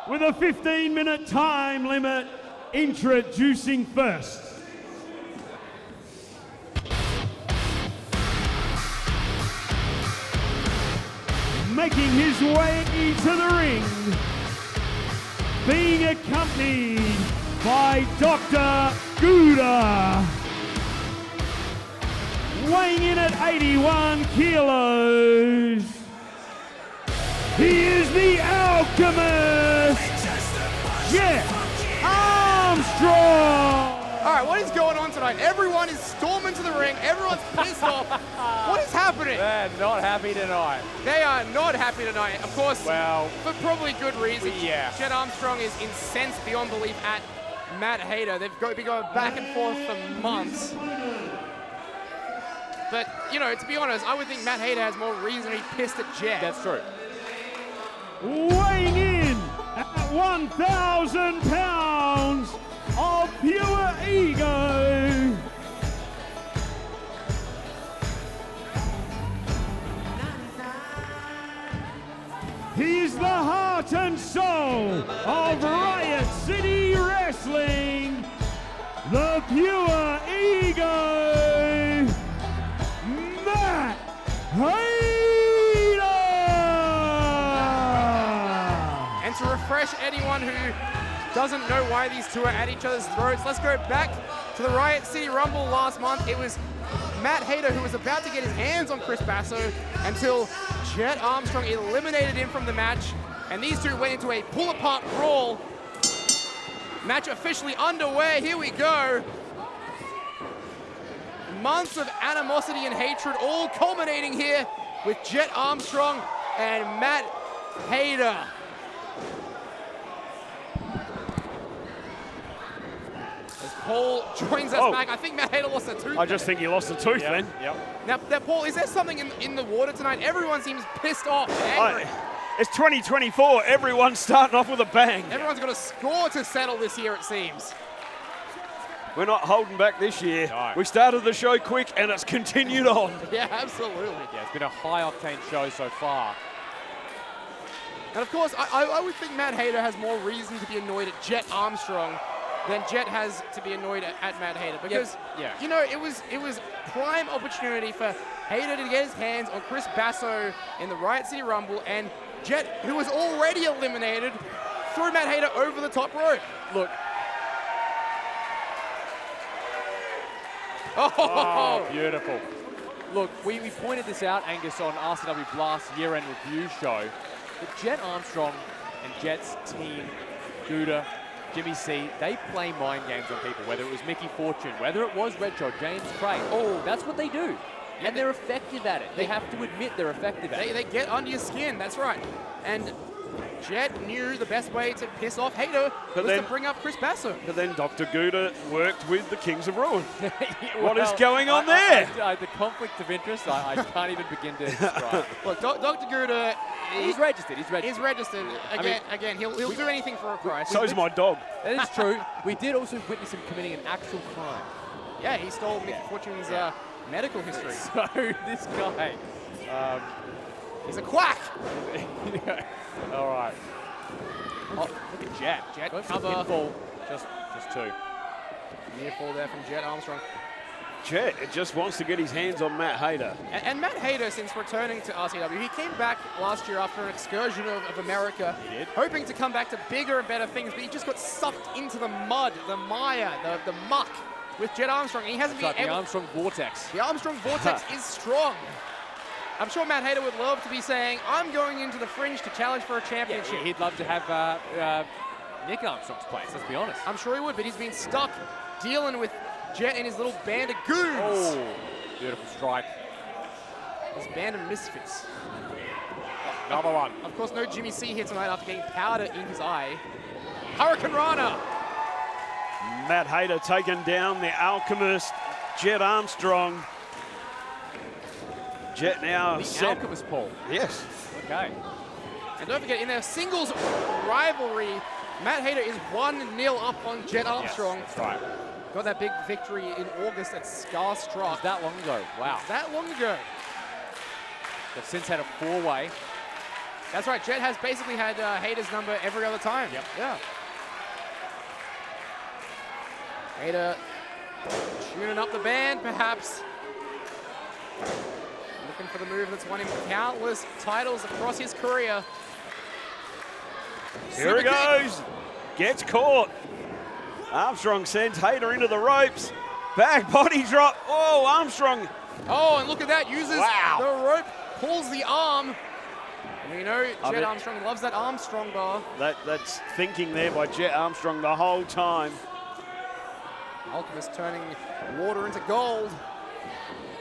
with a 15-minute time limit. Introducing first, making his way into the ring, being accompanied by Dr. Gouda, weighing in at 81 kilos. He is the Alchemist, Jett Armstrong. All right, what is going on tonight? Everyone is storming to the ring. Everyone's pissed off. What is happening? They're not happy tonight. They are not happy tonight. Of course, well, for probably good reason. Yeah. Jett Armstrong is incensed beyond belief at Matt Hayter. They've been going back and forth for months. But, you know, to be honest, I would think Matt Hayter has more reason to be pissed at Jett. That's true. Weighing in at 1,000 pounds of pure ego, he is the heart and soul of Riot City Wrestling, the pure ego, Matt Hayter. And to refresh anyone who doesn't know why these two are at each other's throats, let's go back to the Riot City Rumble last month. It was Matt Hayter who was about to get his hands on Chris Basso until Jett Armstrong eliminated him from the match. And these two went into a pull-apart brawl. Match officially underway. Here we go. Months of animosity and hatred all culminating here with Jett Armstrong and Matt Hayter. As Paul joins us back, I think Matt Hayter lost a tooth. I just think he lost a tooth then. Yep. Now, Paul, is there something in the water tonight? Everyone seems pissed off, angry. It's 2024. Everyone's starting off with a bang. Everyone's got a score to settle this year, it seems. We're not holding back this year. No. We started the show quick and it's continued on. Yeah, absolutely. Yeah, it's been a high-octane show so far. And of course, I would think Matt Hayter has more reason to be annoyed at Jett Armstrong than Jett has to be annoyed at Matt Hayter, because you know it was prime opportunity for Hayter to get his hands on Chris Basso in the Riot City Rumble, and Jett, who was already eliminated, threw Matt Hayter over the top rope. Look. Oh, beautiful. Look, we pointed this out, Angus, on RCW Blast year-end review show, that Jett Armstrong and Jett's team, Gouda, Jimmy C, they play mind games on people, whether it was Mickey Fortune, whether it was REDSHAW, James Cray. Oh, that's what they do. And they're effective at it. They have to admit they're effective at it. They get under your skin, that's right. And Jett knew the best way to piss off Hayter was to bring up Chris Basso. But then Dr. Gouda worked with the Kings of Ruin. What is going on there? The conflict of interest, I can't even begin to describe. Look, Dr. Gouda, he's registered. He's registered. Again, he'll do anything for a price. So's my dog. That is true. We did also witness him committing an actual crime. Yeah, he stole Mickey Fortune's medical history. So this guy, he's a quack. All right. Oh, look at Jett. Jett Goes for cover. pinfall. Just two. Near fall there from Jett Armstrong. Jett just wants to get his hands on Matt Hayter. And Matt Hayter, since returning to RCW, he came back last year after an excursion of America, He did. hoping to come back to bigger and better things, but he just got sucked into the mud, the mire, the muck with Jett Armstrong. And he hasn't That's been right, able. the Armstrong Vortex. The Armstrong Vortex is strong. I'm sure Matt Hayter would love to be saying, I'm going into the Fringe to challenge for a championship. Yeah, he'd love to have Nick Armstrong's place, let's be honest. I'm sure he would, but he's been stuck dealing with Jett and his little band of goons. Oh, beautiful strike. His band of misfits. Another one. Of course, no Jimmy C here tonight after getting powder in his eye. Hurricane Rana. Matt Hayter taking down the Alchemist, Jett Armstrong. Jett now The set. Alchemist Paul. Yes. Okay. And don't forget, in their singles rivalry, Matt Hayter is 1-0 up on Jett Armstrong. Yes, that's right. Got that big victory in August at Starstruck. That long ago. Wow. That long ago. They've since had a four-way. That's right, Jett has basically had Hayter's number every other time. Yep. Yeah. Hayter tuning up the band, perhaps. Looking for the move that's won him countless titles across his career. Here he Super kick. goes. Gets caught. Armstrong sends Hayter into the ropes. Back body drop. Oh, Armstrong. Oh, and look at that. Uses Wow. the rope, pulls the arm. And we know I Jett mean- Armstrong loves that Armstrong bar. That's thinking there by Jett Armstrong the whole time. Alchemist turning water into gold.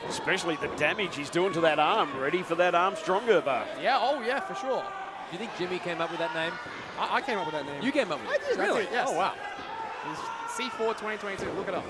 Especially the damage he's doing to that arm. Ready for that Armstronger bar. Yeah, oh yeah, for sure. Do you think Jimmy came up with that name? I came up with that name. You came up with it? I did, Really? yes. Oh, wow. It's C4 2022, look it up.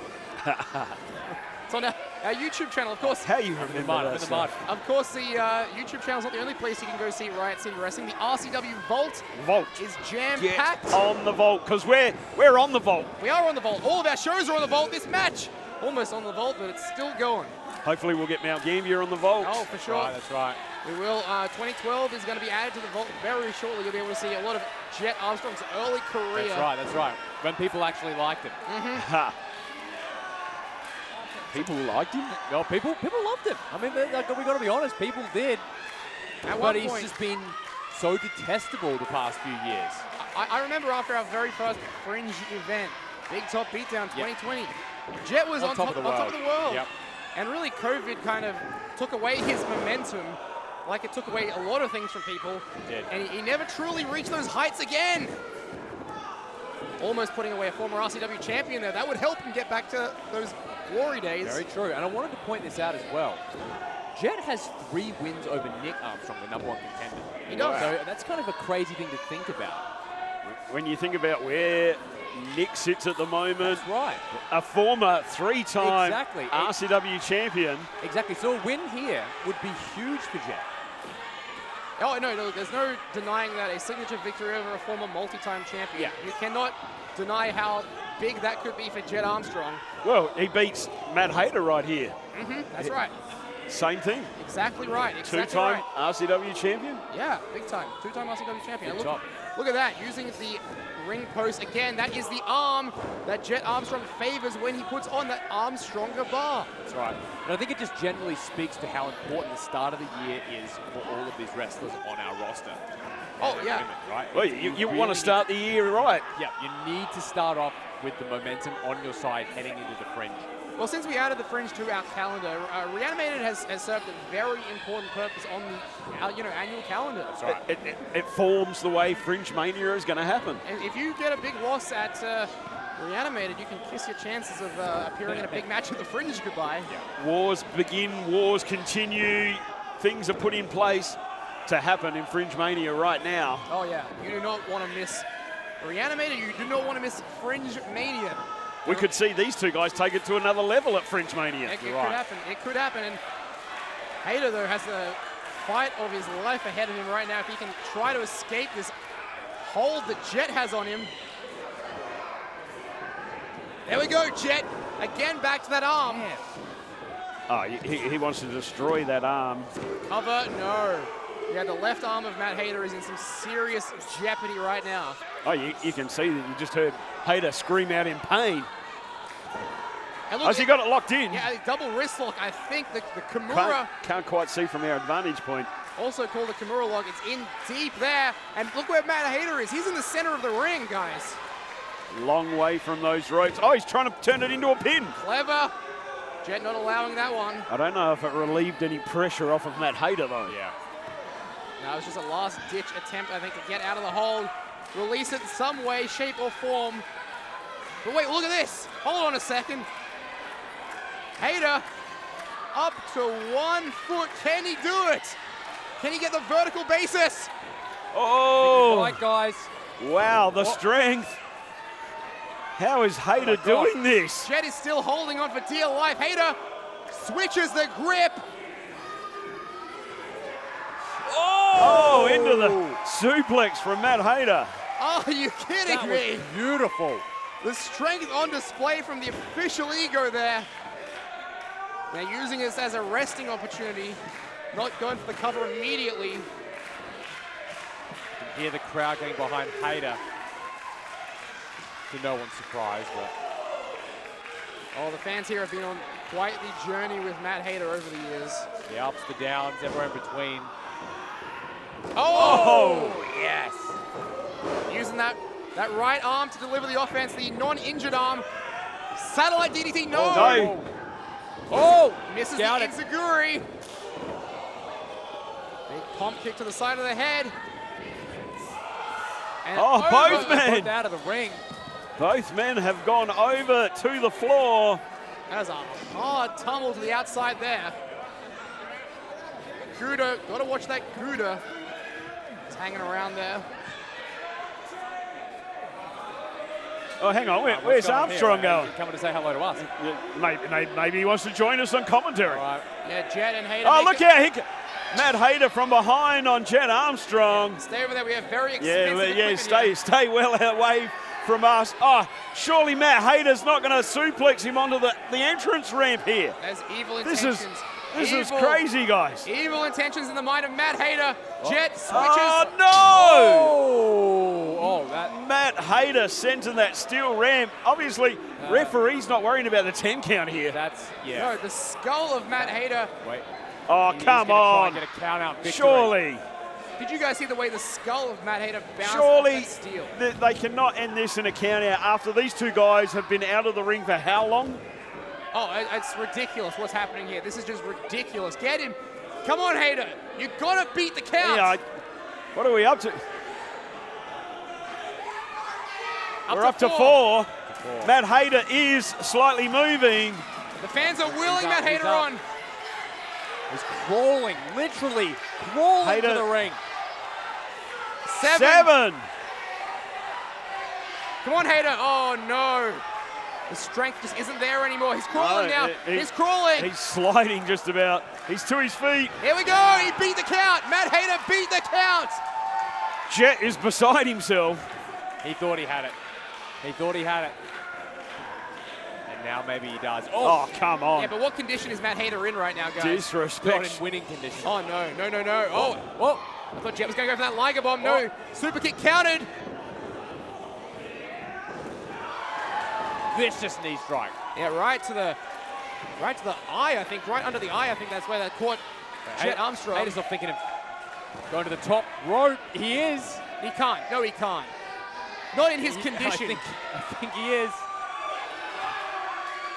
It's on our YouTube channel, of course. How you remember that In the mud. stuff? Of course, the YouTube channel is not the only place you can go see Riot City Wrestling. The RCW Vault Vault. is Get jam-packed. on the vault, because we're on the vault. We are on the Vault. All of our shows are on the Vault. This match, almost on the Vault, but it's still going. Hopefully we'll get Mount Gambier on the vault. Oh, for sure. Right, that's right. We will. 2012 is going to be added to the Vault very shortly. You'll be able to see a lot of Jett Armstrong's early career. That's right. When people actually liked him. Ha. People liked him. No, people loved him. I mean, we got to be honest, people did. At But one he's point, just been so detestable the past few years. I remember after our very first Fringe event, Big Top Beatdown 2020, Jett was on top of the world. Yep. And really, COVID kind of took away his momentum, like it took away a lot of things from people. It did. And he never truly reached those heights again. Almost putting away a former RCW champion there. That would help him get back to those glory days. Very true. And I wanted to point this out as well. Jett has 3 wins over Nick Armstrong, the #1 contender. He does. So that's kind of a crazy thing to think about. When you think about where Nick sits at the moment, That's right. a former 3-time Exactly. RCW champion. Exactly. So a win here would be huge for Jett. Oh, no, there's no denying that a signature victory over a former multi-time champion. Yeah. You cannot deny how big that could be for Jett Armstrong. Well, he beats Matt Hayter right here. That's right. Same thing. Exactly right. Exactly Two-time right. RCW champion. Yeah, big time. Two-time RCW champion. Good job. Look at that, using the ring post again. That is the arm that Jett Armstrong favors when he puts on that Armstronger bar. That's right. And I think it just generally speaks to how important the start of the year is for all of these wrestlers on our roster. Oh, yeah. Women, right? Well, you really want to start the year right. Yeah, you need to start off with the momentum on your side heading into the Fringe. Well, since we added the Fringe to our calendar, Reanimated has served a very important purpose on the annual calendar. That's right. It forms the way Fringe Mania is going to happen. And if you get a big loss at Reanimated, you can kiss your chances of appearing in a big match at the Fringe goodbye. Yeah. Wars begin, wars continue. Things are put in place to happen in Fringe Mania right now. Oh, yeah. You do not want to miss Reanimated. You do not want to miss Fringe Mania. We could see these two guys take it to another level at Fringe Mania. It could happen. It could happen. And Hayter, though, has the fight of his life ahead of him right now. If he can try to escape this hold that Jett has on him. There we go, Jett. Again, back to that arm. Oh, he wants to destroy that arm. Cover, no. Yeah, the left arm of Matt Hayter is in some serious jeopardy right now. Oh, you can see that you just heard Hayter scream out in pain. And look, Has he got it locked in? Yeah, double wrist lock. I think the Kimura, Can't quite see from our advantage point. also called the Kimura lock. It's in deep there. And look where Matt Hayter is. He's in the center of the ring, guys. Long way from those ropes. Oh, he's trying to turn it into a pin. Clever. Jett not allowing that one. I don't know if it relieved any pressure off of Matt Hayter, though. Yeah. No, it was just a last-ditch attempt, I think, to get out of the hold. Release it in some way, shape, or form. But wait, look at this. Hold on a second. Hayter up to 1 foot. Can he do it? Can he get the vertical basis? Oh! Right, guys. Wow, the strength. How is Hayter doing this? Jett is still holding on for dear life. Hayter switches the grip. Oh, into the suplex from Matt Hayter. Oh, are you kidding That me? was beautiful. The strength on display from the official ego there. Now using this as a resting opportunity, not going for the cover immediately. You can hear the crowd getting behind Hayter. To no one's surprise, but Oh, the fans here have been on quite the journey with Matt Hayter over the years. the ups, the downs, everywhere in between. Oh! Yes. Using that right arm to deliver the offense, the non-injured arm. Satellite DDT, no! No. Oh! Misses the Down it. Enziguri. Big pump kick to the side of the head. And Oh, over. both men. Put out of the ring. Both men have gone over to the floor. That's a hard tumble to the outside there. Gouda, gotta watch that Gouda. It's hanging around there. Oh, hang on. What's Where's going on Armstrong here? going? Coming to say hello to us. Maybe he wants to join us on commentary. All right. Yeah, Jett and Hayter. Oh, make look out. Matt Hayter from behind on Jett Armstrong. Stay over there. We have very expensive Yeah, equipment here. stay well away from us. Oh, surely Matt Hayter's not going to suplex him onto the entrance ramp here. There's evil This intentions. is crazy, guys. Evil intentions in the mind of Matt Hayter. Jett switches. Oh, no! Oh, that. Matt Hayter sent in that steel ramp. Obviously, referee's not worrying about the 10 count here. That's, yeah. No, the skull of Matt Hayter. Wait. Oh, He's come gonna try on. and get a count out victory. Surely. Did you guys see the way the skull of Matt Hayter bounced off Surely that steel? they cannot end this in a count out after these two guys have been out of the ring for how long? Oh, it's ridiculous what's happening here. This is just ridiculous. Get him. Come on, Hayter. You gotta beat the count. Yeah, what are we up to? We're up to four. Matt Hayter is slightly moving. The fans are willing He's up, Matt he's Hayter up. on. He's crawling, literally crawling Hayter. to the ring. Seven. Come on, Hayter. Oh, no. The strength just isn't there anymore. He's crawling now. He's crawling. He's sliding just about. He's to his feet. Here we go. He beat the count. Matt Hayter beat the count. Jett is beside himself. He thought he had it. He thought he had it. And now maybe he does. Oh, come on. Yeah, but what condition is Matt Hayter in right now, guys? Disrespect. Not in winning condition. Oh, no, no, no, no. Oh, I thought Jett was going to go for that Liger Bomb. No, super kick countered. Vicious knee strike. Yeah, right to the eye, I think. Right under the eye, I think that's where that caught Jett Armstrong. Hayter's not thinking of going to the top rope. He is. He can't. No, he can't. Not in his condition. I think he is.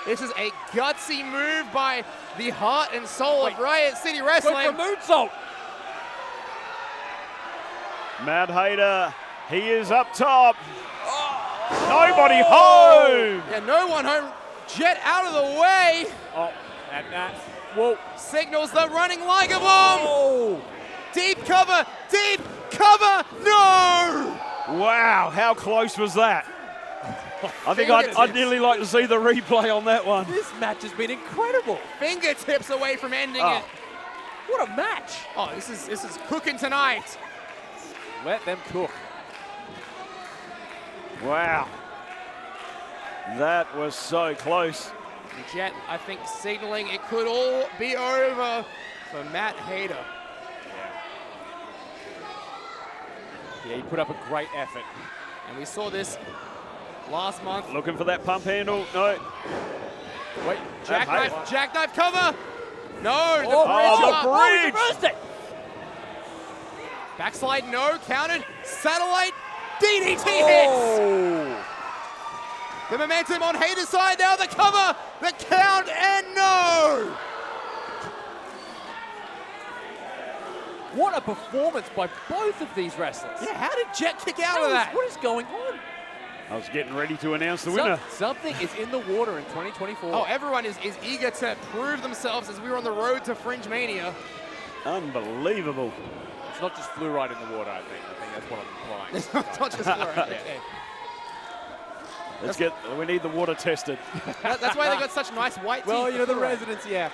This is a gutsy move by the heart and soul of Riot City Wrestling. Went for a moonsault. Matt Hayter, he is up top. Nobody home. Yeah, no one home. Jett out of the way. Oh, and that. Whoa. Signals the running Liger Bomb. Oh. Deep cover. Deep cover. No. Wow, how close was that? I think I'd nearly like to see the replay on that one. This match has been incredible. Fingertips away from ending it. What a match. Oh, this is cooking tonight. Let them cook. Wow. That was so close. Jett, I think, signaling it could all be over for Matt Hayter. Yeah, he put up a great effort. And we saw this last month. Looking for that pump handle. No. Wait, jackknife cover. No, the bridge. Reversed it. Backslide, no, counted. Satellite, DDT hits. The momentum on Hayter's side now, the cover, the count, and no. What a performance by both of these wrestlers. Yeah, how did Jett kick out of that? What is going on? I was getting ready to announce the winner. Something is in the water in 2024. Oh, everyone is eager to prove themselves as we were on the road to Fringe Mania. Unbelievable. It's not just fluoride in the water, I think. I think that's what I'm implying. It's not just fluoride, okay. We need the water tested. That's why they got such nice white teeth. Well, you know, the residents, yeah.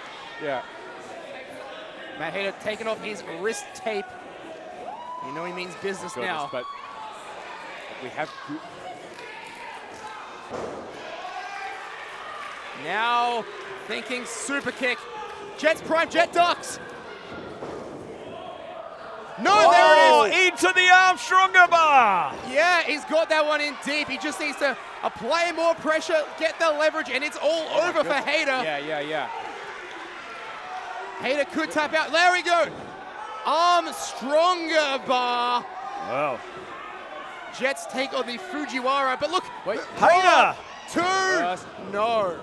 Matt Hayter taking off his wrist tape. You know he means business now. But we have... Now thinking super kick. Jett's prime, Jett ducks. No, there it is. Into the Armstrong bar. Yeah, he's got that one in deep. He just needs to apply more pressure, get the leverage, and it's all over for Hayter. Yeah. Hayter could tap out. There we go. Armstronger bar. Wow. Jett's take on the Fujiwara, but look. Wait. Hayter. 2. No.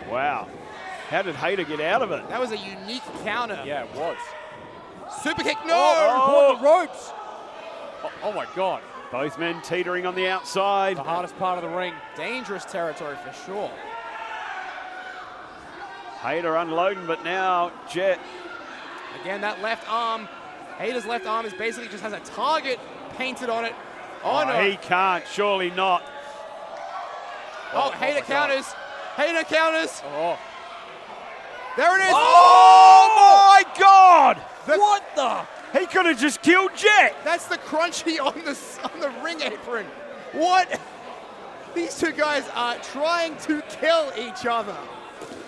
Wow. How did Hayter get out of it? That was a unique counter. Yeah, it was. Super kick, no! Caught the ropes. Oh my God. Both men teetering on the outside. The hardest part of the ring. Dangerous territory for sure. Hayter unloading, but now Jett. Again, that left arm. Hayter's left arm is basically just has a target painted on it. Oh no. He can't, surely not. Oh, Hayter counters. Hayter counters. Oh. There it is. Oh my God! What the? He could have just killed Jett. That's the crunchy on the ring apron. What? These two guys are trying to kill each other.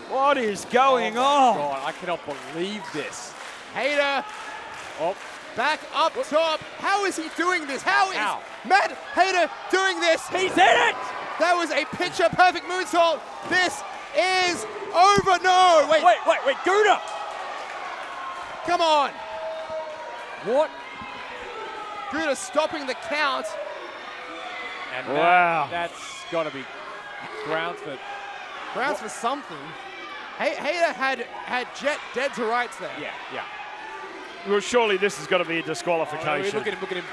What is going on? God, I cannot believe this. Hayter back up top. How is he doing this? How is Matt Hayter doing this? He's in it! That was a picture-perfect moonsault. This is over. No, wait. Wait, Gouda! Come on. What? Gouda stopping the count. And wow. That's got to be grounds for something. Hayter had Jett dead to rights there. Yeah. Well, surely this has got to be a disqualification. Look at him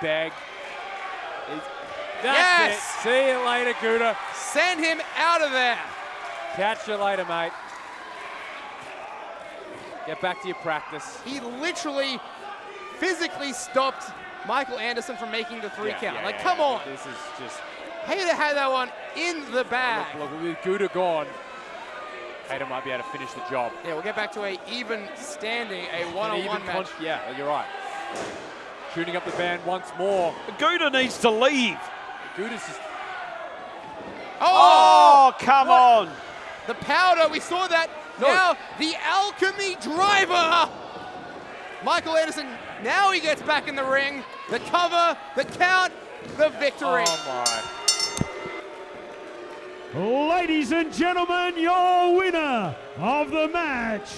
beg. Yes! It. See you later, Gouda. Send him out of there. Catch you later, mate. Get back to your practice. He literally physically stopped Michael Anderson from making the 3 count. Come on. This is just... Hayter had that one in the bag. Look, with Gouda gone, Hayter might be able to finish the job. Yeah, we'll get back to a even standing, a one-on-one match. Yeah, you're right. Shooting up the band once more. Gouda needs to leave. Gouda's just... Oh, come on. The powder, we saw that. No. Now, the alchemy driver. Michael Anderson, now he gets back in the ring. The cover, the count, the victory. Oh, my. Ladies and gentlemen, your winner of the match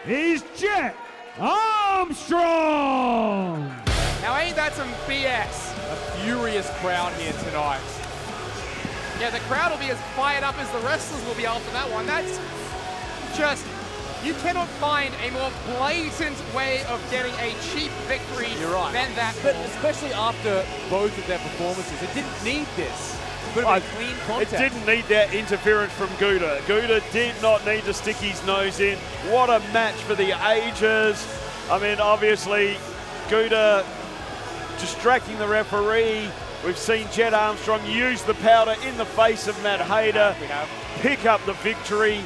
is Jett Armstrong. Now, ain't that some BS? A furious crowd here tonight. Yeah, the crowd will be as fired up as the wrestlers will be after that one. That's just, you cannot find a more blatant way of getting a cheap victory than that. But especially after both of their performances, it didn't need this. Could have been clean contact. It didn't need that interference from Gouda. Gouda did not need to stick his nose in. What a match for the ages. I mean, obviously, Gouda distracting the referee. We've seen Jett Armstrong use the powder in the face of Matt Hayter, pick up the victory.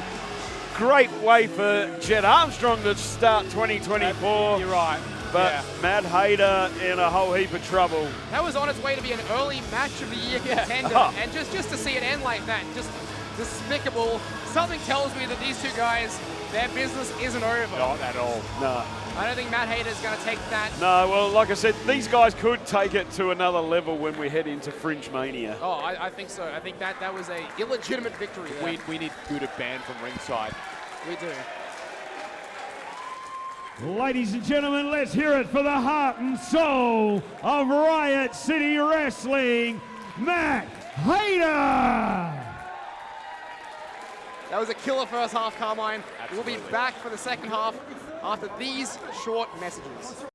Great way for Jett Armstrong to start 2024. You're right. But Matt Hayter in a whole heap of trouble. That was on its way to be an early match of the year contender. And just to see it end like that, just despicable. Something tells me that these two guys, their business isn't over. Not at all. No. I don't think Matt Hayter is going to take that. No, well, like I said, these guys could take it to another level when we head into Fringe Mania. Oh, I think so. I think that was a illegitimate victory there. We need Gouda banned from ringside. We do. Ladies and gentlemen, let's hear it for the heart and soul of Riot City Wrestling, Matt Hayter. That was a killer first half, Carmine. We'll be back for the second half after these short messages.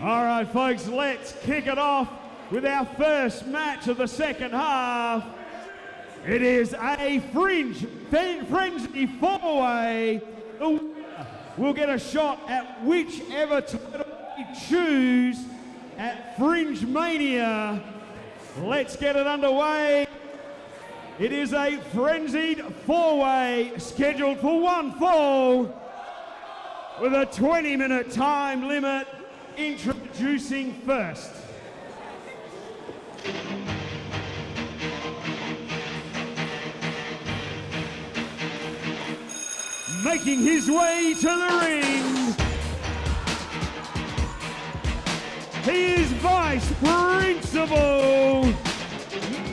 All right, folks, let's kick it off with our first match of the second half. It is a frenzy four-way. The winner will get a shot at whichever title we choose at Fringe Mania. Let's get it underway. It is a frenzied four-way scheduled for one fall with a 20-minute time limit. Introducing first. Making his way to the ring, he is Vice Principal,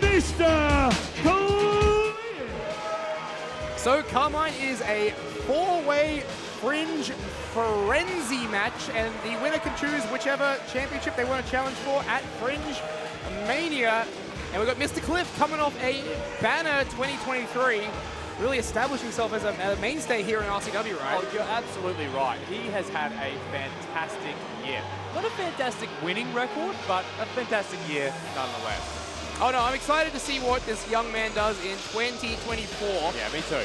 Mr. Clear. So Carmine is a four-way Fringe Frenzy match, and the winner can choose whichever championship they want to challenge for at Fringe Mania. And we've got Mr. Cliff coming off a banner 2023, really establishing himself as a mainstay here in RCW, right? Oh, you're absolutely right. He has had a fantastic year. Not a fantastic winning record, but a fantastic year nonetheless. Oh no, I'm excited to see what this young man does in 2024. Yeah, me too.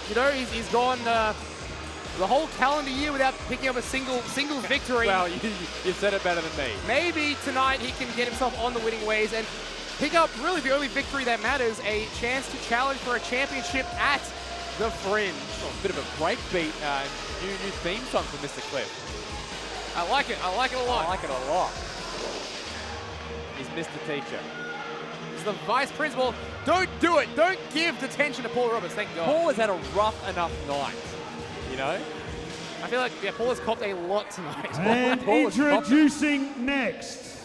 You know, he's gone the whole calendar year without picking up a single victory. Well, you said it better than me. Maybe tonight he can get himself on the winning ways and pick up really the only victory that matters, a chance to challenge for a championship at the Fringe. Oh, a bit of a breakbeat, new theme song for Mr. Cliff. I like it a lot. I like it a lot. He's Mr. Teacher. He's the vice principal. Don't do it. Don't give detention to Paul Roberts, thank God. Paul has had a rough enough night, you know? I feel like, yeah, Paul has copped a lot tonight. And introducing next.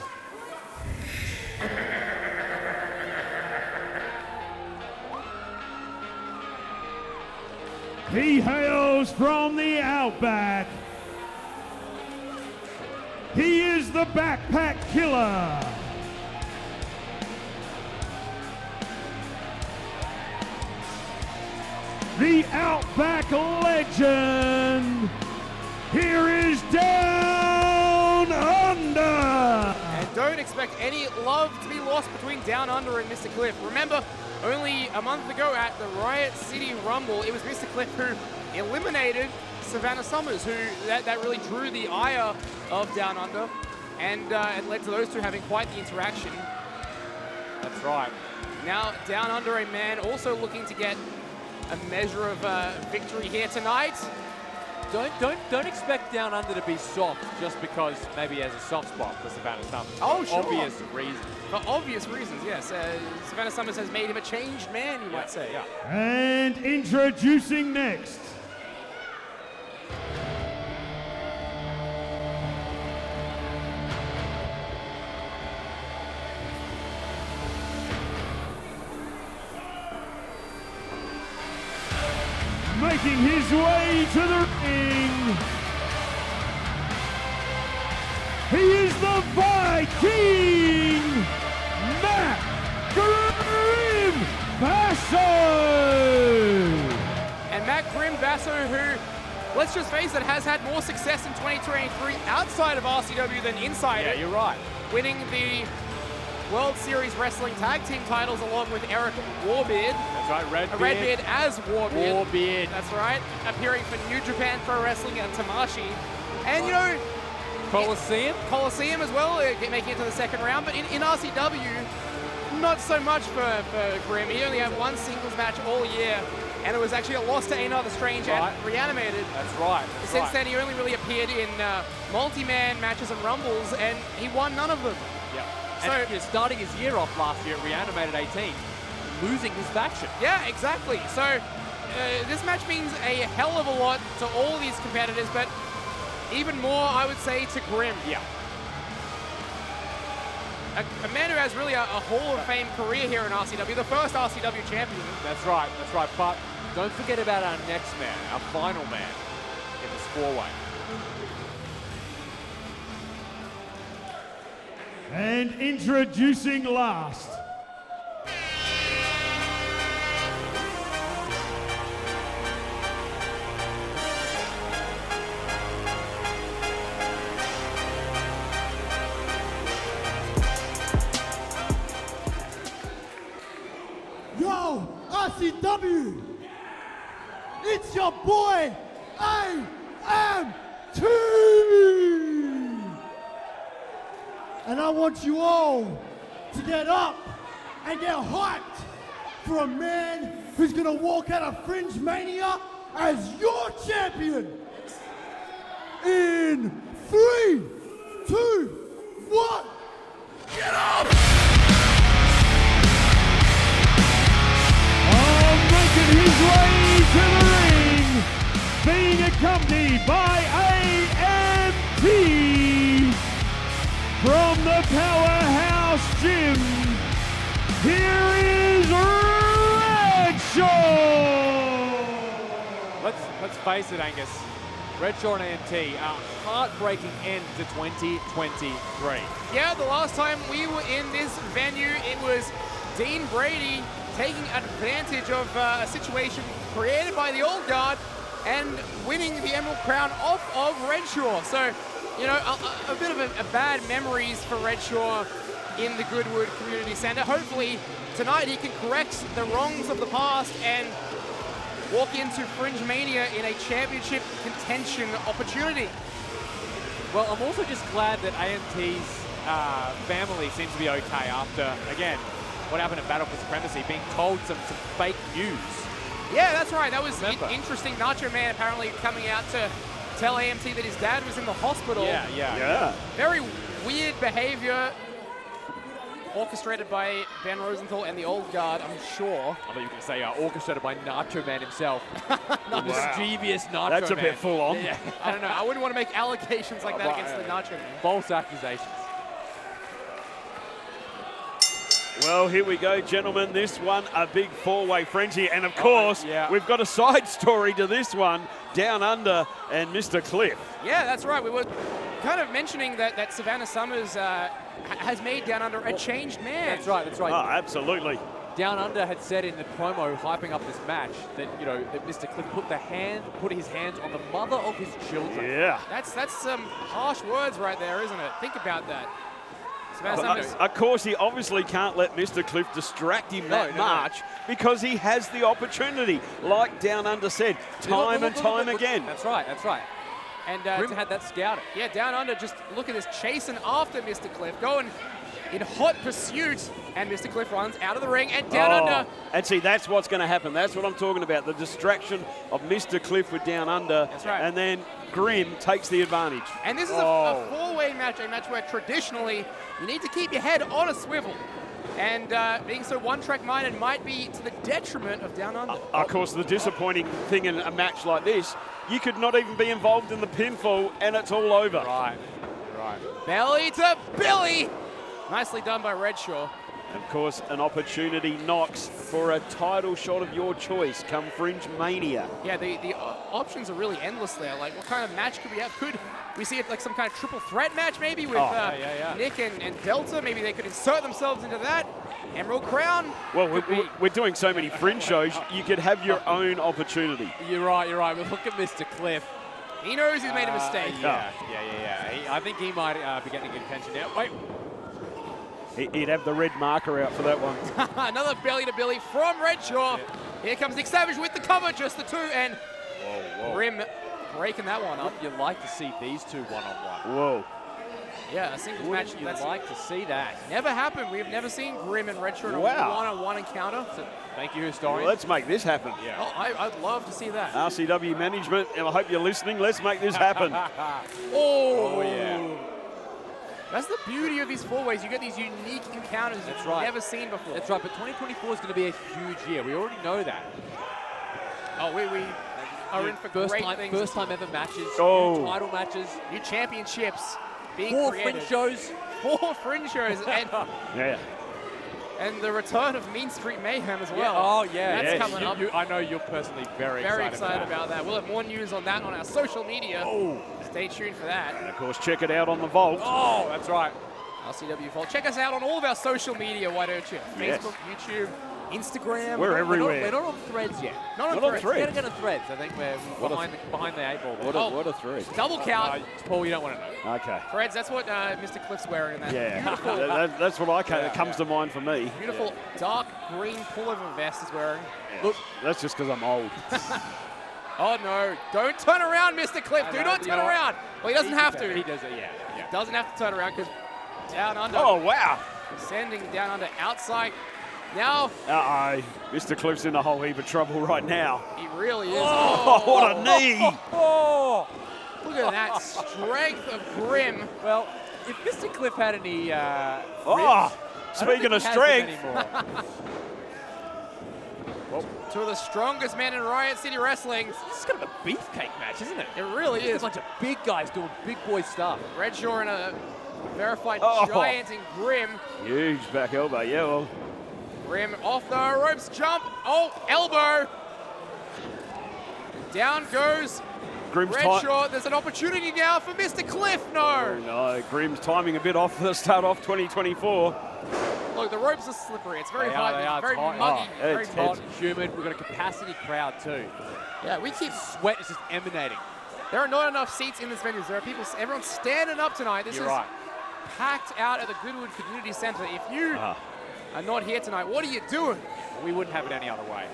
He hails from the Outback. He is the Backpack Killer. The Outback Legend. Here is Down Under. And don't expect any love to be lost between Down Under and Mr. Cliff. Remember, only a month ago at the Riot City Rumble, it was Mr. Cliff who eliminated Savannah Summers, who that really drew the ire of Down Under, and led to those two having quite the interaction. That's right. Now Down Under, a man also looking to get a measure of victory here tonight. Don't expect Down Under to be soft just because maybe he has a soft spot for Savannah Summers. Oh, for sure. obvious reasons. For obvious reasons, yes. Savannah Summers has made him a changed man, you might say. Yeah. And introducing next. Making his way to the ring. He is the Viking, Matt Grimm Basso. And Matt Grimm Basso, who, let's just face it, has had more success in 2023 outside of RCW than inside Yeah, it. you're right. Winning the World Series Wrestling Tag Team titles along with Eric Warbeard. That's right, Redbeard. Redbeard as Warbeard. Warbeard. That's right. Appearing for New Japan Pro Wrestling and Tamashi. And you know, Coliseum as well, making it to the second round. But in RCW, not so much for Grimm. He only had one singles match all year, and it was actually a loss to Another Strange at Reanimated. That's right. Since then, he only really appeared in multi-man matches and rumbles, and he won none of them. Yeah. So, and starting his year off last year at Reanimated 18, losing his faction. yeah, exactly. So this match means a hell of a lot to all these competitors, but even more, I would say, to Grimm. Yeah. A man who has really a Hall of Fame career here in RCW, the first RCW champion. That's right. But don't forget about our next man, our final man in this four-way. And introducing last. Yo, RCW! It's your boy, AMT! And I want you all to get up and get hyped for a man who's gonna walk out of Fringe Mania as your champion. In 3, 2, 1, get up! Making his way to the ring, being accompanied by AMT from the Powerhouse Gym. Here is REDSHAW. Let's face it, Angus. REDSHAW and AMT, a heartbreaking end to 2023. Yeah, the last time we were in this venue, it was Dean Brady taking advantage of a situation created by the old guard and winning the Emerald Crown off of REDSHAW. So, you know, a bit of a bad memories for REDSHAW in the Goodwood Community Centre. Hopefully tonight he can correct the wrongs of the past and walk into Fringe Mania in a championship contention opportunity. Well, I'm also just glad that AMT's family seems to be okay after, again, what happened at Battle for Supremacy, being told some fake news. Yeah, that's right. That was interesting. Nacho Man apparently coming out to tell AMT that his dad was in the hospital. Yeah. Very weird behavior orchestrated by Ben Rosenthal and the old guard, I'm sure. I thought you were going to say orchestrated by Nacho Man himself. The mischievous Nacho Man. That's a bit full on. Yeah. I don't know. I wouldn't want to make allegations like that against the Nacho Man. False accusations. Well, here we go, gentlemen. This one, a big four-way frenzy. And, of course, we've got a side story to this one, Downunder and Mr. Cliff. Yeah, that's right. We were kind of mentioning that Savannah Summers has made Downunder a changed man. That's right. Oh, absolutely. Downunder had said in the promo hyping up this match that, you know, that Mr. Cliff put his hands on the mother of his children. Yeah. That's some harsh words right there, isn't it? Think about that. Of course, he obviously can't let Mr. Cliff distract him that much because he has the opportunity, like Downunder said, time and time again. That's right. And Grimm had that scouted. Yeah, Downunder, just look at this, chasing after Mr. Cliff, going in hot pursuit, and Mr. Cliff runs out of the ring, and Downunder. And see, that's what's going to happen. That's what I'm talking about, the distraction of Mr. Cliff with Downunder. That's right. And then Grimm takes the advantage. And this is a four-way match, a match where traditionally you need to keep your head on a swivel. And being so one-track minded might be to the detriment of Downunder. Of course, the disappointing thing in a match like this, you could not even be involved in the pinfall and it's all over. Right. Belly to Billy. Nicely done by REDSHAW. Of course, an opportunity knocks for a title shot of your choice come Fringe Mania. Yeah, the options are really endless there. Like, what kind of match could we have? Could we see it like some kind of triple threat match maybe with Nick and Delta? Maybe they could insert themselves into that. Emerald Crown. Well, we're doing so many Fringe shows, you could have your own opportunity. You're right. But look at Mr. Cliff. He knows he's made a mistake. Yeah. I think he might be getting contention now. Wait. He'd have the red marker out for that one. Another belly to Billy from REDSHAW. Yeah. Here comes Nick Savage with the cover, just the two, and Grimm breaking that one up. You'd like to see these two one-on-one. Whoa. Yeah, a singles match. You'd like to see that. Never happened. We've never seen Grimm and REDSHAW in a one-on-one encounter. So thank you, historian. Well, let's make this happen. Yeah. Oh, I'd love to see that. RCW management, and I hope you're listening. Let's make this happen. Oh, yeah. That's the beauty of these four-ways. You get these unique encounters you've never seen before. That's right, but 2024 is going to be a huge year. We already know that. Oh, we are in for great things. First time ever matches, new title matches. New championships being Fringe created. shows. 4 Fringe shows. And the return of Mean Street Mayhem as well. That's coming up. I know you're personally very excited about that. We'll have more news on that on our social media. Stay tuned for that. And, of course, check it out on the Vault. Oh, that's right. RCW Vault. Check us out on all of our social media, why don't you? Yes. Facebook, YouTube, Instagram. We're everywhere. We're not on Threads yet. Not on Threads. We're going to get on Threads. I think we're behind the 8 ball. What a thread. Double count. Paul, you don't want to know. Okay. Threads, that's what Mr. Cliff's wearing in that. Yeah, Beautiful, that's what comes to mind for me. beautiful dark green pullover vest he's wearing. Look, that's just because I'm old. Oh, no. Don't turn around, Mr. Cliff. Do not turn around. Well, he doesn't have to. He does it, He doesn't have to turn around because Downunder. Oh, wow. Sending Downunder outside. Now. Mr. Cliff's in a whole heap of trouble right now. He really is. Oh, what a knee. Look at that strength of Grimm. Well, if Mr. Cliff had any speaking of strength. Two of the strongest men in Riot City Wrestling. This is kind of a beefcake match, isn't it? It really is. A bunch of big guys doing big boy stuff. REDSHAW and a verified giant in Grimm. Huge back elbow, yeah, well. Grimm off the ropes, jump. Oh, elbow. Down goes Grimm's REDSHAW. There's an opportunity now for Mr. Cliff. No. No, Grimm's timing a bit off the start off 2024. Look, the ropes are slippery. It's very They hot. are Very hot. muggy. Very it's hot, humid. We've got a capacity crowd too. Yeah, we keep. Sweat is just emanating. There are not enough seats in this venue. There are people. Everyone's standing up tonight. This You're is right. packed out at the Goodwood Community Centre. If you are not here tonight, what are you doing? We wouldn't have it any other way.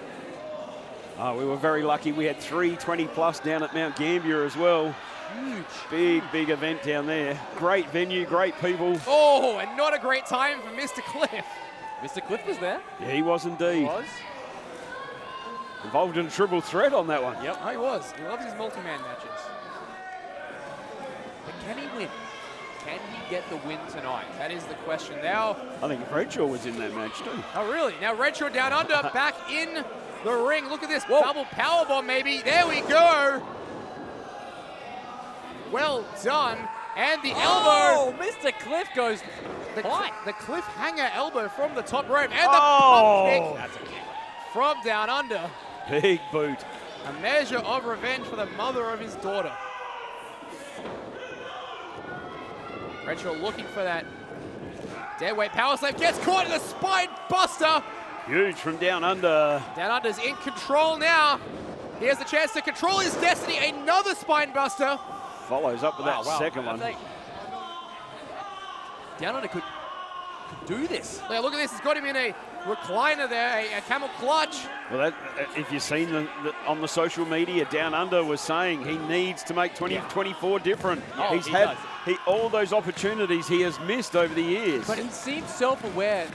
We were very lucky. We had 320 plus down at Mount Gambier as well. Huge. Big event down there. Great venue, great people. Oh, and not a great time for Mr. Cliff. Mr. Cliff was there. Yeah, he was indeed. He was. Involved in a triple threat on that one. Yep. Oh, he was. He loves his multi-man matches. But can he win? Can he get the win tonight? That is the question. Now, I think REDSHAW was in that match too. oh really? Now REDSHAW down under, back in the ring. Look at this, double powerbomb maybe. There we go. Well done. And the elbow. Oh, Mr. Cliff goes The high. cliffhanger elbow from the top rope. And the Oh. pump kick That's a kick. from down under. Big boot. A measure of revenge for the mother of his daughter. REDSHAW looking for that deadweight power slam. Gets caught in the spine buster. Huge from down under. Down under's in control now. He has the chance to control his destiny. Another spine buster. Follows up with that second one. Downunder could do this. Yeah, look at this. He's got him in a recliner there, a camel clutch. Well, that, if you've seen on the social media, Down Under was saying he needs to make 2024 different. Oh, He's he had does. all those opportunities he has missed over the years. But he seems self-aware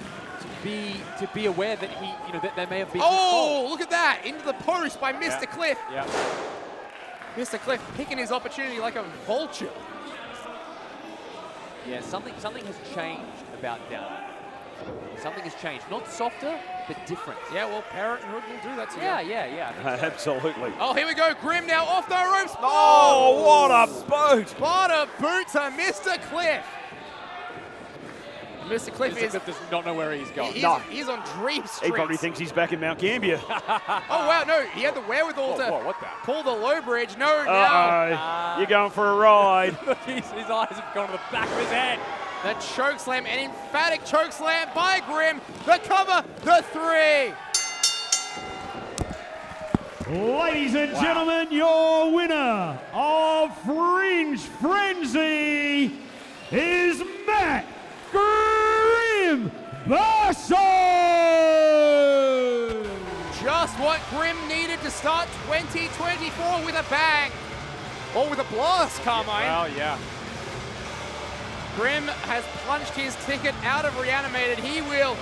to be aware that he, that they may have been. Oh, look at that. Into the post by Mr. Cliff. Yeah. Mr. Cliff picking his opportunity like a vulture. Yeah, something has changed about Downunder. Something has changed. Not softer, but different. Yeah, well, Parenthood will do that to you. Yeah. I think so. Absolutely. Oh, here we go. Grimm now off the ropes. Oh, what a boot. What a boot to Mr. Cliff. Mr. Cliff Mr. Cliff does not know where he's going. He's on dream He streets. probably thinks he's back in Mount Gambier. Oh, wow, no. He had the wherewithal to what the? pull the low bridge. No, now. Uh-oh. You're going for a ride. His eyes have gone to the back of his head. The choke slam, an emphatic choke slam by Grimm. The cover, the three. Ladies and gentlemen, your winner of Fringe Frenzy is Matt Grimm Basson! Just what Grimm needed to start 2024 with a bang. Or with a blast, Carmine. Well, yeah. Grimm has punched his ticket out of Reanimated. He will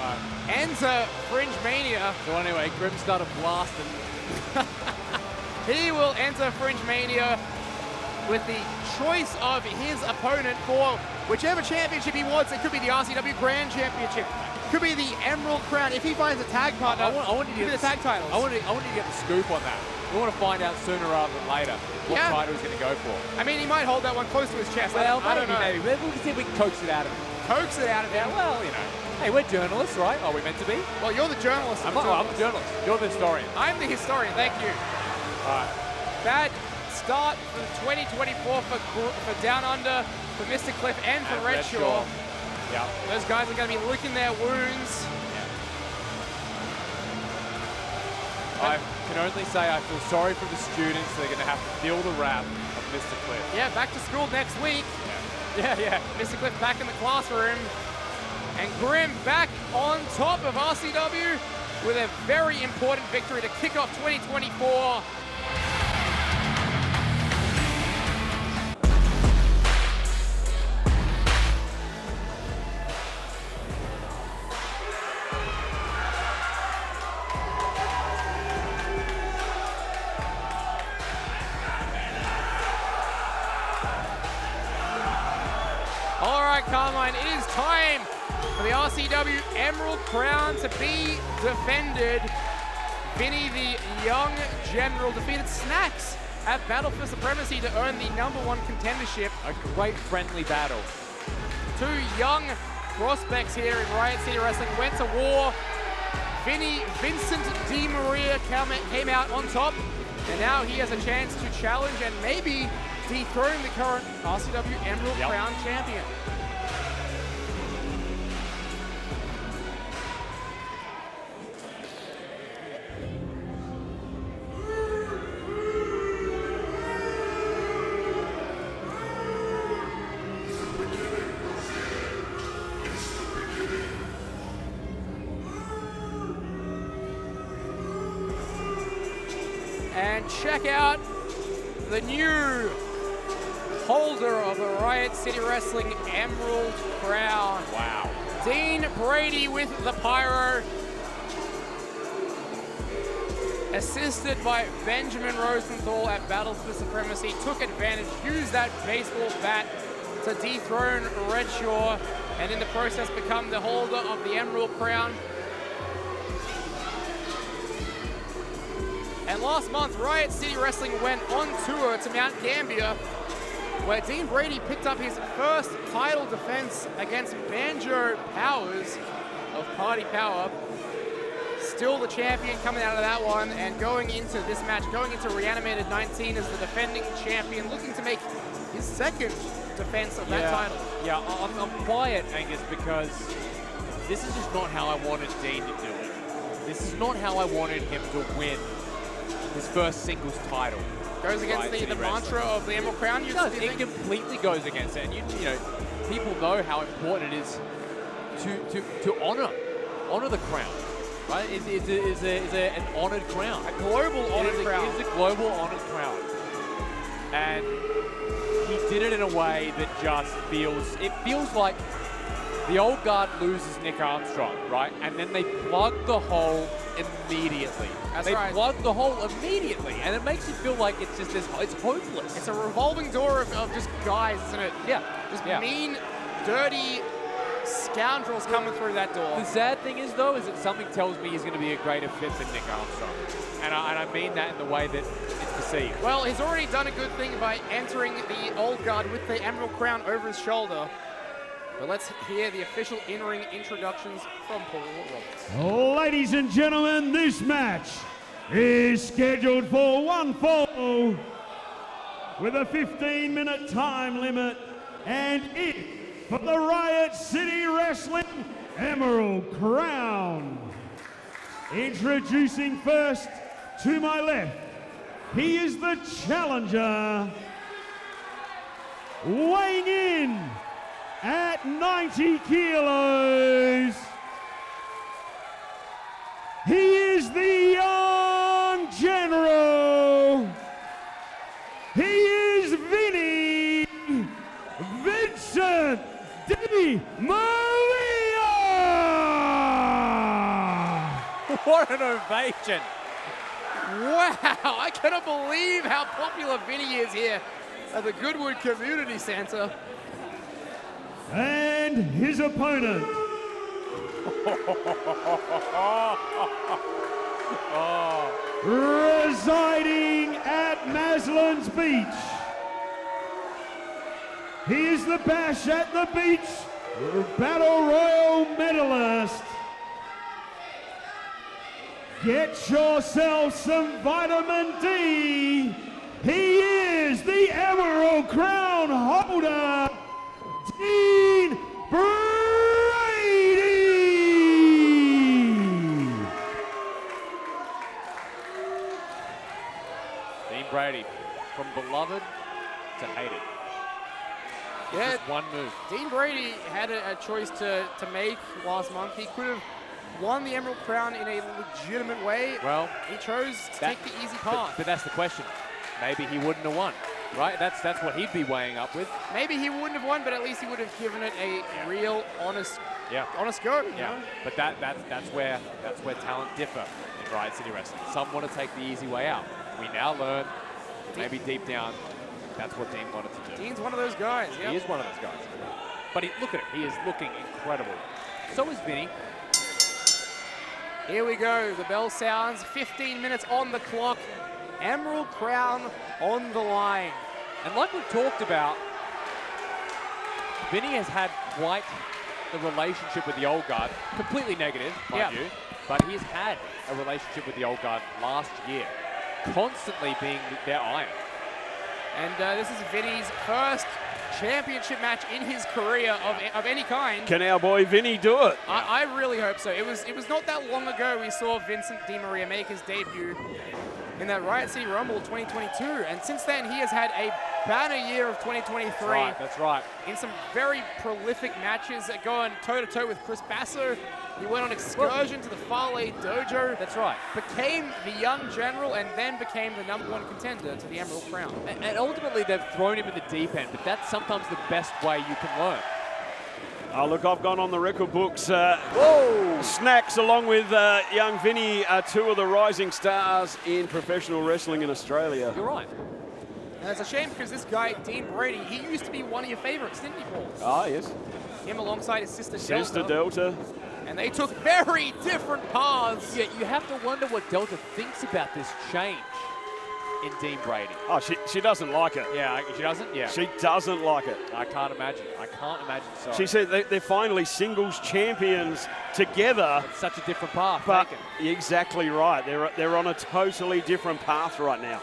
enter Fringe Mania. So anyway, Grimm started blasting. He will enter Fringe Mania with the choice of his opponent for whichever championship he wants. It could be the RCW Grand Championship. Could be the Emerald Crown. If he finds a tag partner, I want you to get the tag titles. I want you to get the scoop on that. We want to find out sooner rather than later what title he's going to go for. I mean, he might hold that one close to his chest. Well, I don't know. maybe. We'll see if we can coax it out of him. Coax it out of him. Yeah, well, Hey, we're journalists, right? Are we meant to be? Well, you're the journalist. I'm the journalist. You're the historian. I'm the historian. Thank you. All right. Bad start for 2024 for Down Under, for Mr. Cliff, and for REDSHAW. Yeah. Those guys are going to be licking their wounds. I can only say I feel sorry for the students. They're going to have to feel the wrath of Mr. Cliff. Yeah, back to school next week. Yeah. Mr. Cliff back in the classroom. And Grimm back on top of RCW with a very important victory to kick off 2024. All right, Carmine, it is time for the RCW Emerald Crown to be defended. Vinny, the young general, defeated Snacks at Battle for Supremacy to earn the #1 contendership. A great friendly battle. Two young prospects here in Riot City Wrestling went to war. Vincent Di Maria came out on top. And now he has a chance to challenge and maybe dethrone the current RCW Emerald Crown champion. And check out the new holder of the Riot City Wrestling Emerald Crown. Wow. Dean Brady with the pyro. Assisted by Benjamin Rosenthal at Battles for Supremacy. Took advantage, used that baseball bat to dethrone REDSHAW, and in the process become the holder of the Emerald Crown. And last month, Riot City Wrestling went on tour to Mount Gambier, where Dean Brady picked up his first title defense against Banjo Powers of Party Power. Still the champion coming out of that one, and going into this match, going into Reanimated 19 as the defending champion, looking to make his second defense of that title. Yeah, I'm quiet, Angus, because this is just not how I wanted Dean to do it. This is not how I wanted him to win his first singles title. Goes against the mantra of the Emerald Crown. It completely goes against it, and you know, people know how important it is to honor the crown, right? It's an honored crown, a global honored crown. It's a global honored crown, and he did it in a way that just feels like the old guard loses Nick Armstrong, right? And then they plug the hole immediately. They plug the hole immediately, and it makes you feel like it's just it's hopeless. It's a revolving door of just guys, isn't it? Yeah. Just mean, dirty scoundrels coming through that door. The sad thing is, though, is that something tells me he's going to be a greater fit than Nick Armstrong. And I mean that in the way that it's perceived. Well, he's already done a good thing by entering the old guard with the Emerald Crown over his shoulder. But let's hear the official in-ring introductions from Paul Roberts. Ladies and gentlemen, this match is scheduled for one fall with a 15-minute time limit, and it for the Riot City Wrestling Emerald Crown. Introducing first to my left, he is the challenger, weighing in at 90 kilos. He is the young general. He is Vincent Di Maria. What an ovation. Wow, I cannot believe how popular Vinny is here at the Goodwood Community Centre. And his opponent, residing at Maslin's Beach, he is the Bash at the Beach Battle Royal medalist. Get yourself some vitamin D. He is the Emerald Crown holder, Dean Brady! Dean Brady, from beloved to hated. Yeah, just one move. Dean Brady had a choice to make last month. He could have won the Emerald Crown in a legitimate way. Well, he chose to take the easy path. But that's the question. Maybe he wouldn't have won, right? That's what he'd be weighing up with. Maybe he wouldn't have won, but at least he would have given it a real, honest go. You know? But that's where talent differ in Riot City Wrestling. Some want to take the easy way out. We now learn, maybe deep down, that's what Dean wanted to do. Dean's one of those guys. Yep. He is one of those guys. But look at it. He is looking incredible. So is Vinny. Here we go. The bell sounds. 15 minutes on the clock. Emerald Crown on the line. And like we've talked about, Vinny has had quite the relationship with the old guard. Completely negative, mind you. But he's had a relationship with the old guard last year. constantly being their iron. And this is Vinny's first championship match in his career of any kind. Can our boy Vinny do it? I really hope so. It was not that long ago we saw Vincent Di Maria make his debut in that Riot City Rumble 2022, and since then he has had a banner year of 2023. That's right. In some very prolific matches, going toe-to-toe with Chris Basso. He went on excursion to the Farley Dojo. That's right. Became the young general and then became the #1 contender to the Emerald Crown. And ultimately they've thrown him in the deep end, but that's sometimes the best way you can learn. Oh, look, I've gone on the record books. Whoa! Snacks, along with young Vinny, are two of the rising stars in professional wrestling in Australia. You're right. And it's a shame because this guy, Dean Brady, he used to be one of your favorites, didn't he, Paul? Ah, yes. Him alongside his sister Sister Delta. Delta. And they took very different paths. Yeah, you have to wonder what Delta thinks about this change in Dean Brady. Oh, she doesn't like it. Yeah, she doesn't? Yeah. She doesn't like it. I can't imagine. So. She said they're finally singles champions together. It's such a different path. But taken. you're exactly right. They're on a totally different path right now.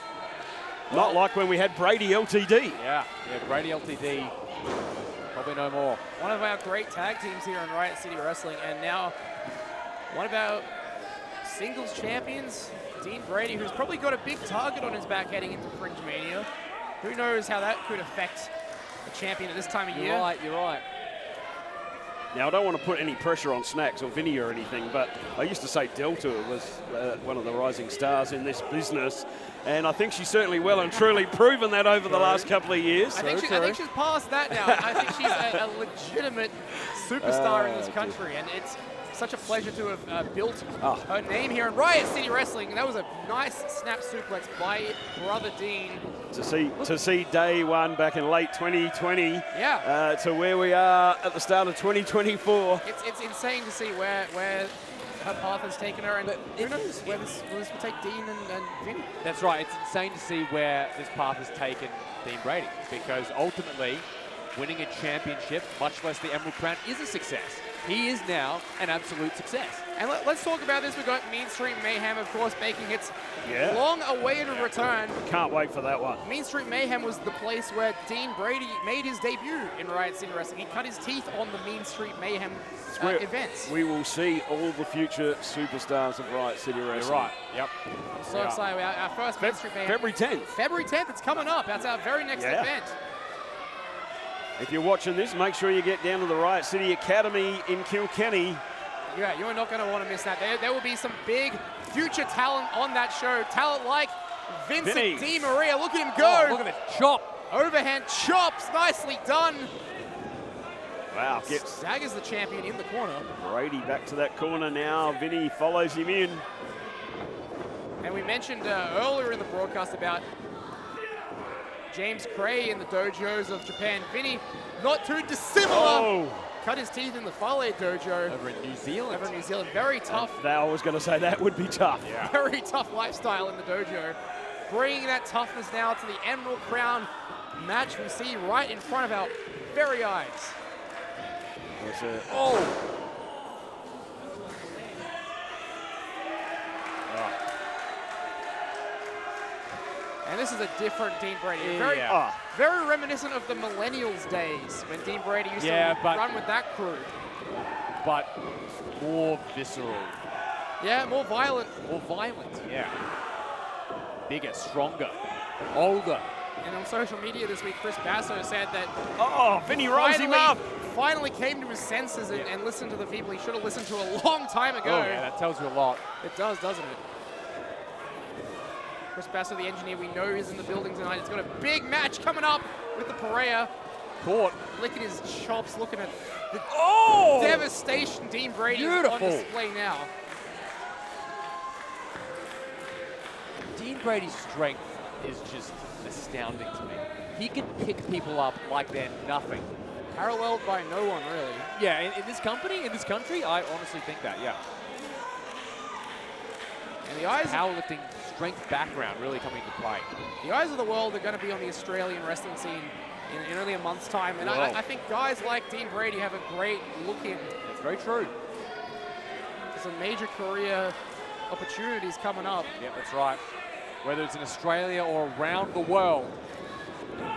Not like when we had Brady LTD. Yeah, Brady LTD, probably no more. One of our great tag teams here in Riot City Wrestling, and now one of our singles champions, Dean Brady, who's probably got a big target on his back heading into Fringe Mania. Who knows how that could affect a champion at this time of year. You're right. Now, I don't want to put any pressure on Snacks or Vinny or anything, but I used to say Delta was one of the rising stars in this business, and I think she's certainly well and truly proven that over the last couple of years. I think she's past that now. I think she's a legitimate superstar in this country, and it's such a pleasure to have built her name here in Riot City Wrestling. And that was a nice snap suplex by Brother Dean. To see day one back in late 2020 to where we are at the start of 2024. It's insane to see where her path has taken her, and who knows where this will take Dean and Vinny. That's right. It's insane to see where this path has taken Dean Brady, because ultimately winning a championship, much less the Emerald Crown, is a success. He is now an absolute success. And let's talk about this. We've got Mean Street Mayhem, of course, making its long-awaited return. Can't wait for that one. Mean Street Mayhem was the place where Dean Brady made his debut in Riot City Wrestling. He cut his teeth on the Mean Street Mayhem events. We will see all the future superstars of Riot City Wrestling. You're right. Yep. I'm so excited. Our first Mean Street Mayhem. February 10th. February 10th. It's coming up. That's our very next event. If you're watching this, make sure you get down to the Riot City Academy in Kilkenny. Yeah, you're not going to want to miss that. There will be some big future talent on that show. Talent like Vincent Di Maria. Look at him go. Oh, look at the chop. Overhand chops. Nicely done. Wow. Stagger's the champion in the corner. Brady back to that corner now. Vinny follows him in. And we mentioned earlier in the broadcast about James Cray in the dojos of Japan. Vinny, not too dissimilar. Cut his teeth in the Farley dojo. Over in New Zealand. Very tough. I was going to say that would be tough. Yeah. Very tough lifestyle in the dojo. Bringing that toughness now to the Emerald Crown match we see right in front of our very eyes. And this is a different Dean Brady. Very reminiscent of the Millennials days when Dean Brady used to run with that crew. But more visceral. Yeah, more violent. Yeah. Bigger, stronger, older. And on social media this week, Chris Basso said that Vinny rose him up. Finally came to his senses and listened to the people he should have listened to a long time ago. Oh, yeah, that tells you a lot. It does, doesn't it? Chris Basso, the engineer, we know is in the building tonight. It's got a big match coming up with the Parea. Caught. Licking his chops, looking at the devastation Dean Brady is on display now. Dean Brady's strength is just astounding to me. He can pick people up like they're nothing. Paralleled by no one, really. Yeah, in this country, I honestly think that, yeah. And the eyes powerlifting strength background really coming into play. The eyes of the world are going to be on the Australian wrestling scene in only a month's time. And I think guys like Dean Brady have a great look in. That's very true. Some major career opportunities coming up. Yeah, that's right. whether it's in Australia or around the world.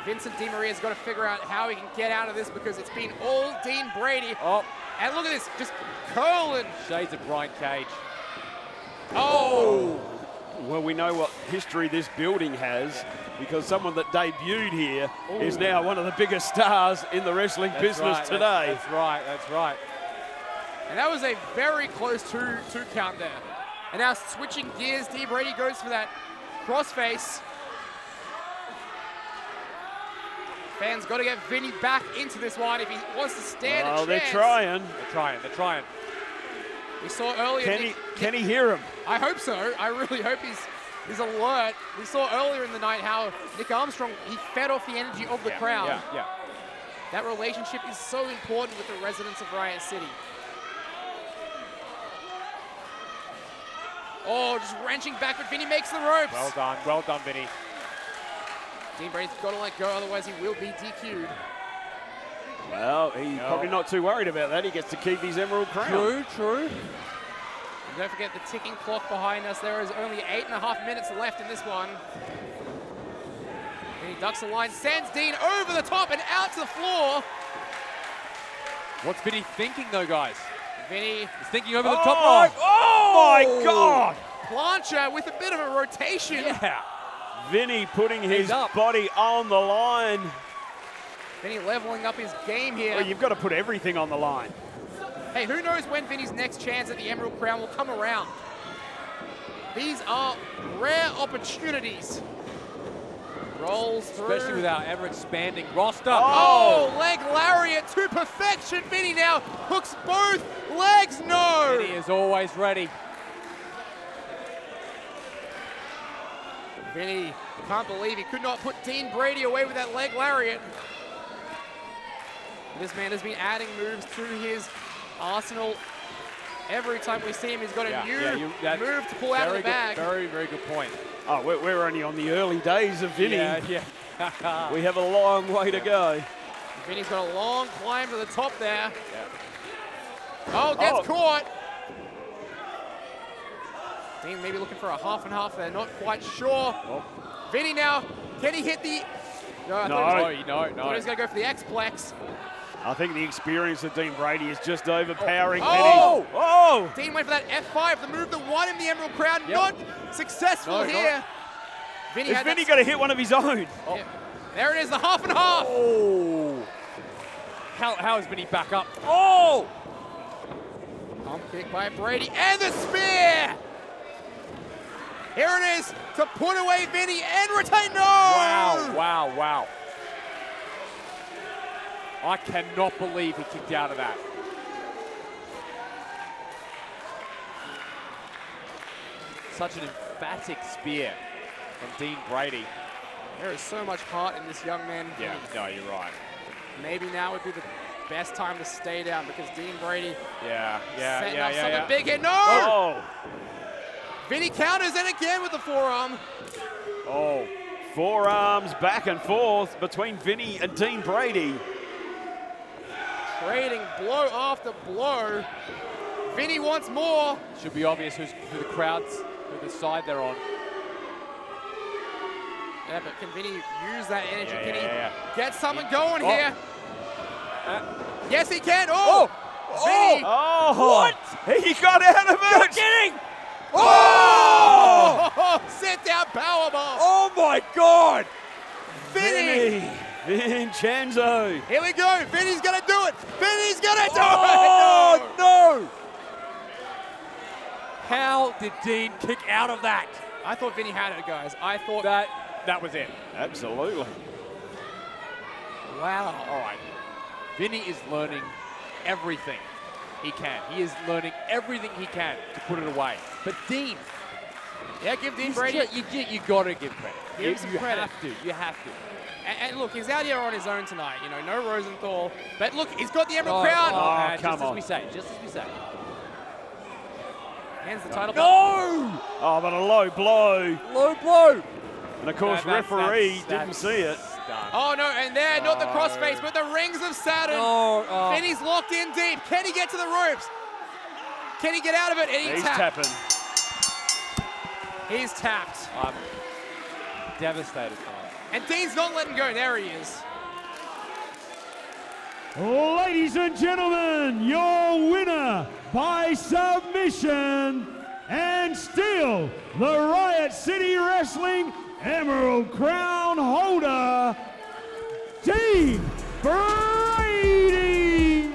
Vincent Di Maria's got to figure out how he can get out of this because it's been all Dean Brady. Oh, And look at this, just curling. shades of Brian Cage. Oh! Well, we know what history this building has because someone that debuted here is now one of the biggest stars in the wrestling business right, today. That's right, that's right. And that was a very close two count there. And now switching gears, Dean Brady goes for that crossface. Fans got to get Vinny back into this one if he wants to stand a chance. They're trying. They're trying. We saw earlier. Can he hear him? I hope so. I really hope he's alert. We saw earlier in the night how Nick Armstrong, he fed off the energy of the crowd. Yeah. That relationship is so important with the residents of Riot City. Oh, just wrenching back, but Vinny makes the ropes. Well done, Vinny. Dean Brady's got to let go, otherwise he will be DQ'd. Well, he's probably not too worried about that. He gets to keep his Emerald Crown. True. And don't forget the ticking clock behind us. There is only 8.5 minutes left in this one. Vinny ducks the line, sends Dean over the top and out to the floor. What's Vinny thinking, though, guys? Vinny He's thinking over the top rope. Oh, my God! Plancha with a bit of a rotation. Yeah. Vinny putting his up. body on the line. Vinny leveling up his game here. Well, you've got to put everything on the line. Hey, who knows when Vinny's next chance at the Emerald Crown will come around. These are rare opportunities. Rolls through. Especially with our ever-expanding roster. Oh, leg lariat to perfection. Vinny now hooks both legs. No. Vinny is always ready. Vinny can't believe he could not put Dean Brady away with that leg lariat. This man has been adding moves to his arsenal. Every time we see him, he's got a new move to pull out of the bag. Very good point. Oh, we're only on the early days of Vinny. Yeah. We have a long way to go. Vinny's got a long climb to the top there. Oh, gets caught. Dean maybe looking for a half and half there, not quite sure. Vinny now, can he hit the... No. I thought he was going to go for the X-Plex. I think the experience of Dean Brady is just overpowering Oh! Vinny. Oh! Dean went for that F5, the move that won him the Emerald Crown. Not successful here. Vinny Is Vinny going to hit one of his own? Yeah. There it is, the half and half. Oh! How is Vinny back up? Oh! Pump kick by Brady, and the spear! Here it is to put away Vinny and retain. No! Wow. I cannot believe he kicked out of that. Such an emphatic spear from Dean Brady. There is so much heart in this young man. Yeah, no, you're right. Maybe now would be the best time to stay down because Dean Brady setting up something yeah. big here. No! Oh! Vinny counters and again with the forearm. Oh, forearms back and forth between Vinny and Dean Brady. Trading blow after blow. Vinny wants more. Should be obvious who the crowd's, who the side they're on. Yeah, but can Vinny use that energy? Can he get something going here? Yes, he can. Vinny. Oh! What? He got out of it! You're kidding! Oh! Sit down powerbomb. Oh my God! Vinny. Vincenzo. Here we go. Vinny's gonna do it. Vinny's gonna do it. Oh no! How did Dean kick out of that? I thought Vinny had it, guys. I thought that was it. Absolutely. Wow. All right. Vinny is learning everything he can. He is learning everything he can to put it away. But Dean, give Dean Brady. You got to give credit. Give him some credit. You have to. And look, he's out here on his own tonight. You know, no Rosenthal. But look, he's got the Emerald Crown. Just as we say. Hands the title. No! Oh, but a low blow. Low blow. And of course, referee didn't see it. Done. Oh no, and there, not the crossface, but the rings of Saturn. No. Vinny's locked in deep. Can he get to the ropes? Can he get out of it? And He's tapping. He's tapped. Devastated for him. And Dean's not letting go. There he is. Ladies and gentlemen, your winner by submission and still the Riot City Wrestling Emerald Crown holder, Dean Brady.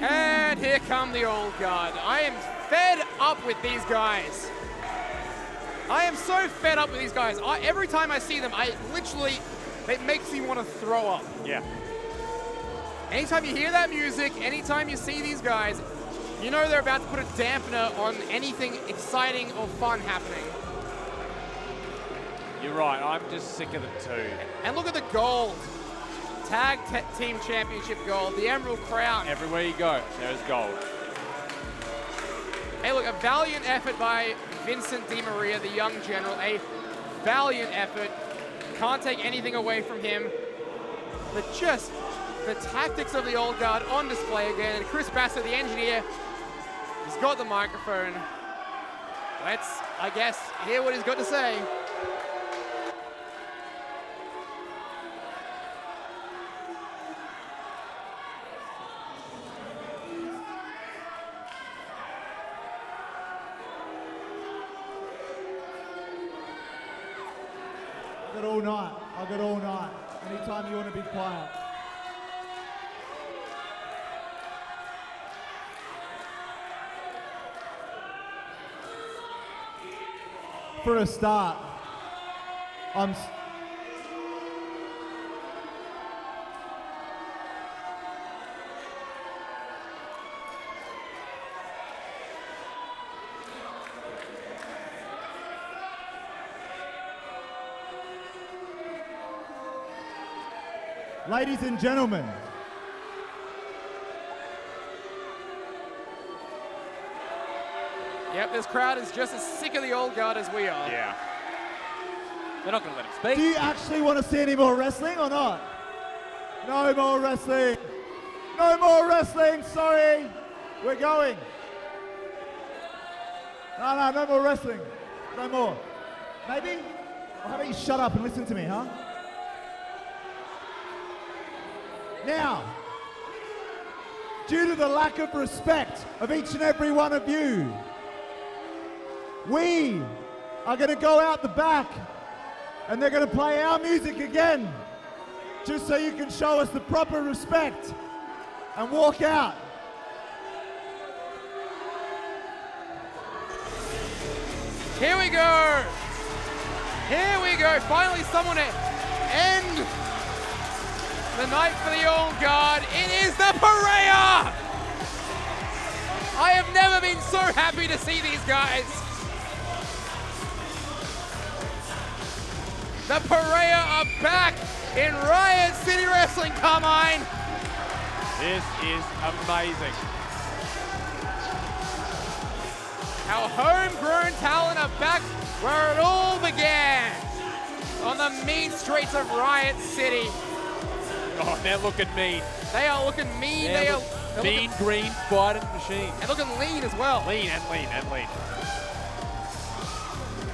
And here come the old guard. I am fed up with these guys. I am so fed up with these guys. Every time I see them, it makes me want to throw up. Yeah. Anytime you hear that music, anytime you see these guys, you know they're about to put a dampener on anything exciting or fun happening. You're right, I'm just sick of them too. And look at the gold. Tag Team Championship gold, the Emerald Crown. Everywhere you go, there's gold. Hey, look, a valiant effort by Vincent Di Maria, the young general. A valiant effort. Can't take anything away from him. But just the tactics of the old guard on display again. And Chris Bassett, the engineer, he's got the microphone. Let's, I guess, hear what he's got to say. I got all night. I got all night. Anytime you want to be quiet. For a start, ladies and gentlemen, Yep, this crowd is just as sick of the old guard as we are. Yeah. They're not going to let him speak. do you actually want to see any more wrestling or not? No more wrestling. No more wrestling, sorry. We're going. No more wrestling. No more. Maybe? Or how about you shut up and listen to me, huh? Now, due to the lack of respect of each and every one of you, we are going to go out the back and they're going to play our music again, just so you can show us the proper respect and walk out. Here we go. Here we go. Finally someone to end the night for the old guard. It is the Parea! I have never been so happy to see these guys. The Parea are back in Riot City Wrestling, Carmine. This is amazing. Our homegrown talent are back where it all began, on the mean streets of Riot City. Oh, they're looking mean. They are looking mean. They're mean green fighting machine. And looking lean as well. Lean and lean and lean.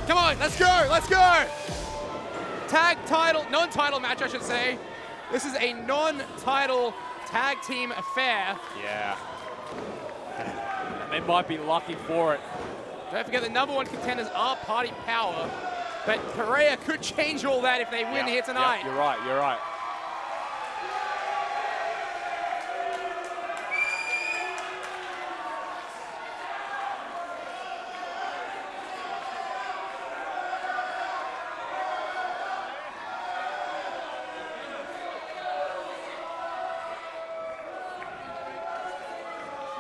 Come on, let's go, let's go. Tag title, non-title match, I should say. This is a non-title tag team affair. Yeah. They might be lucky for it. Don't forget the number one contenders are Party Power, but Parea could change all that if they win here tonight. Yep, you're right, you're right.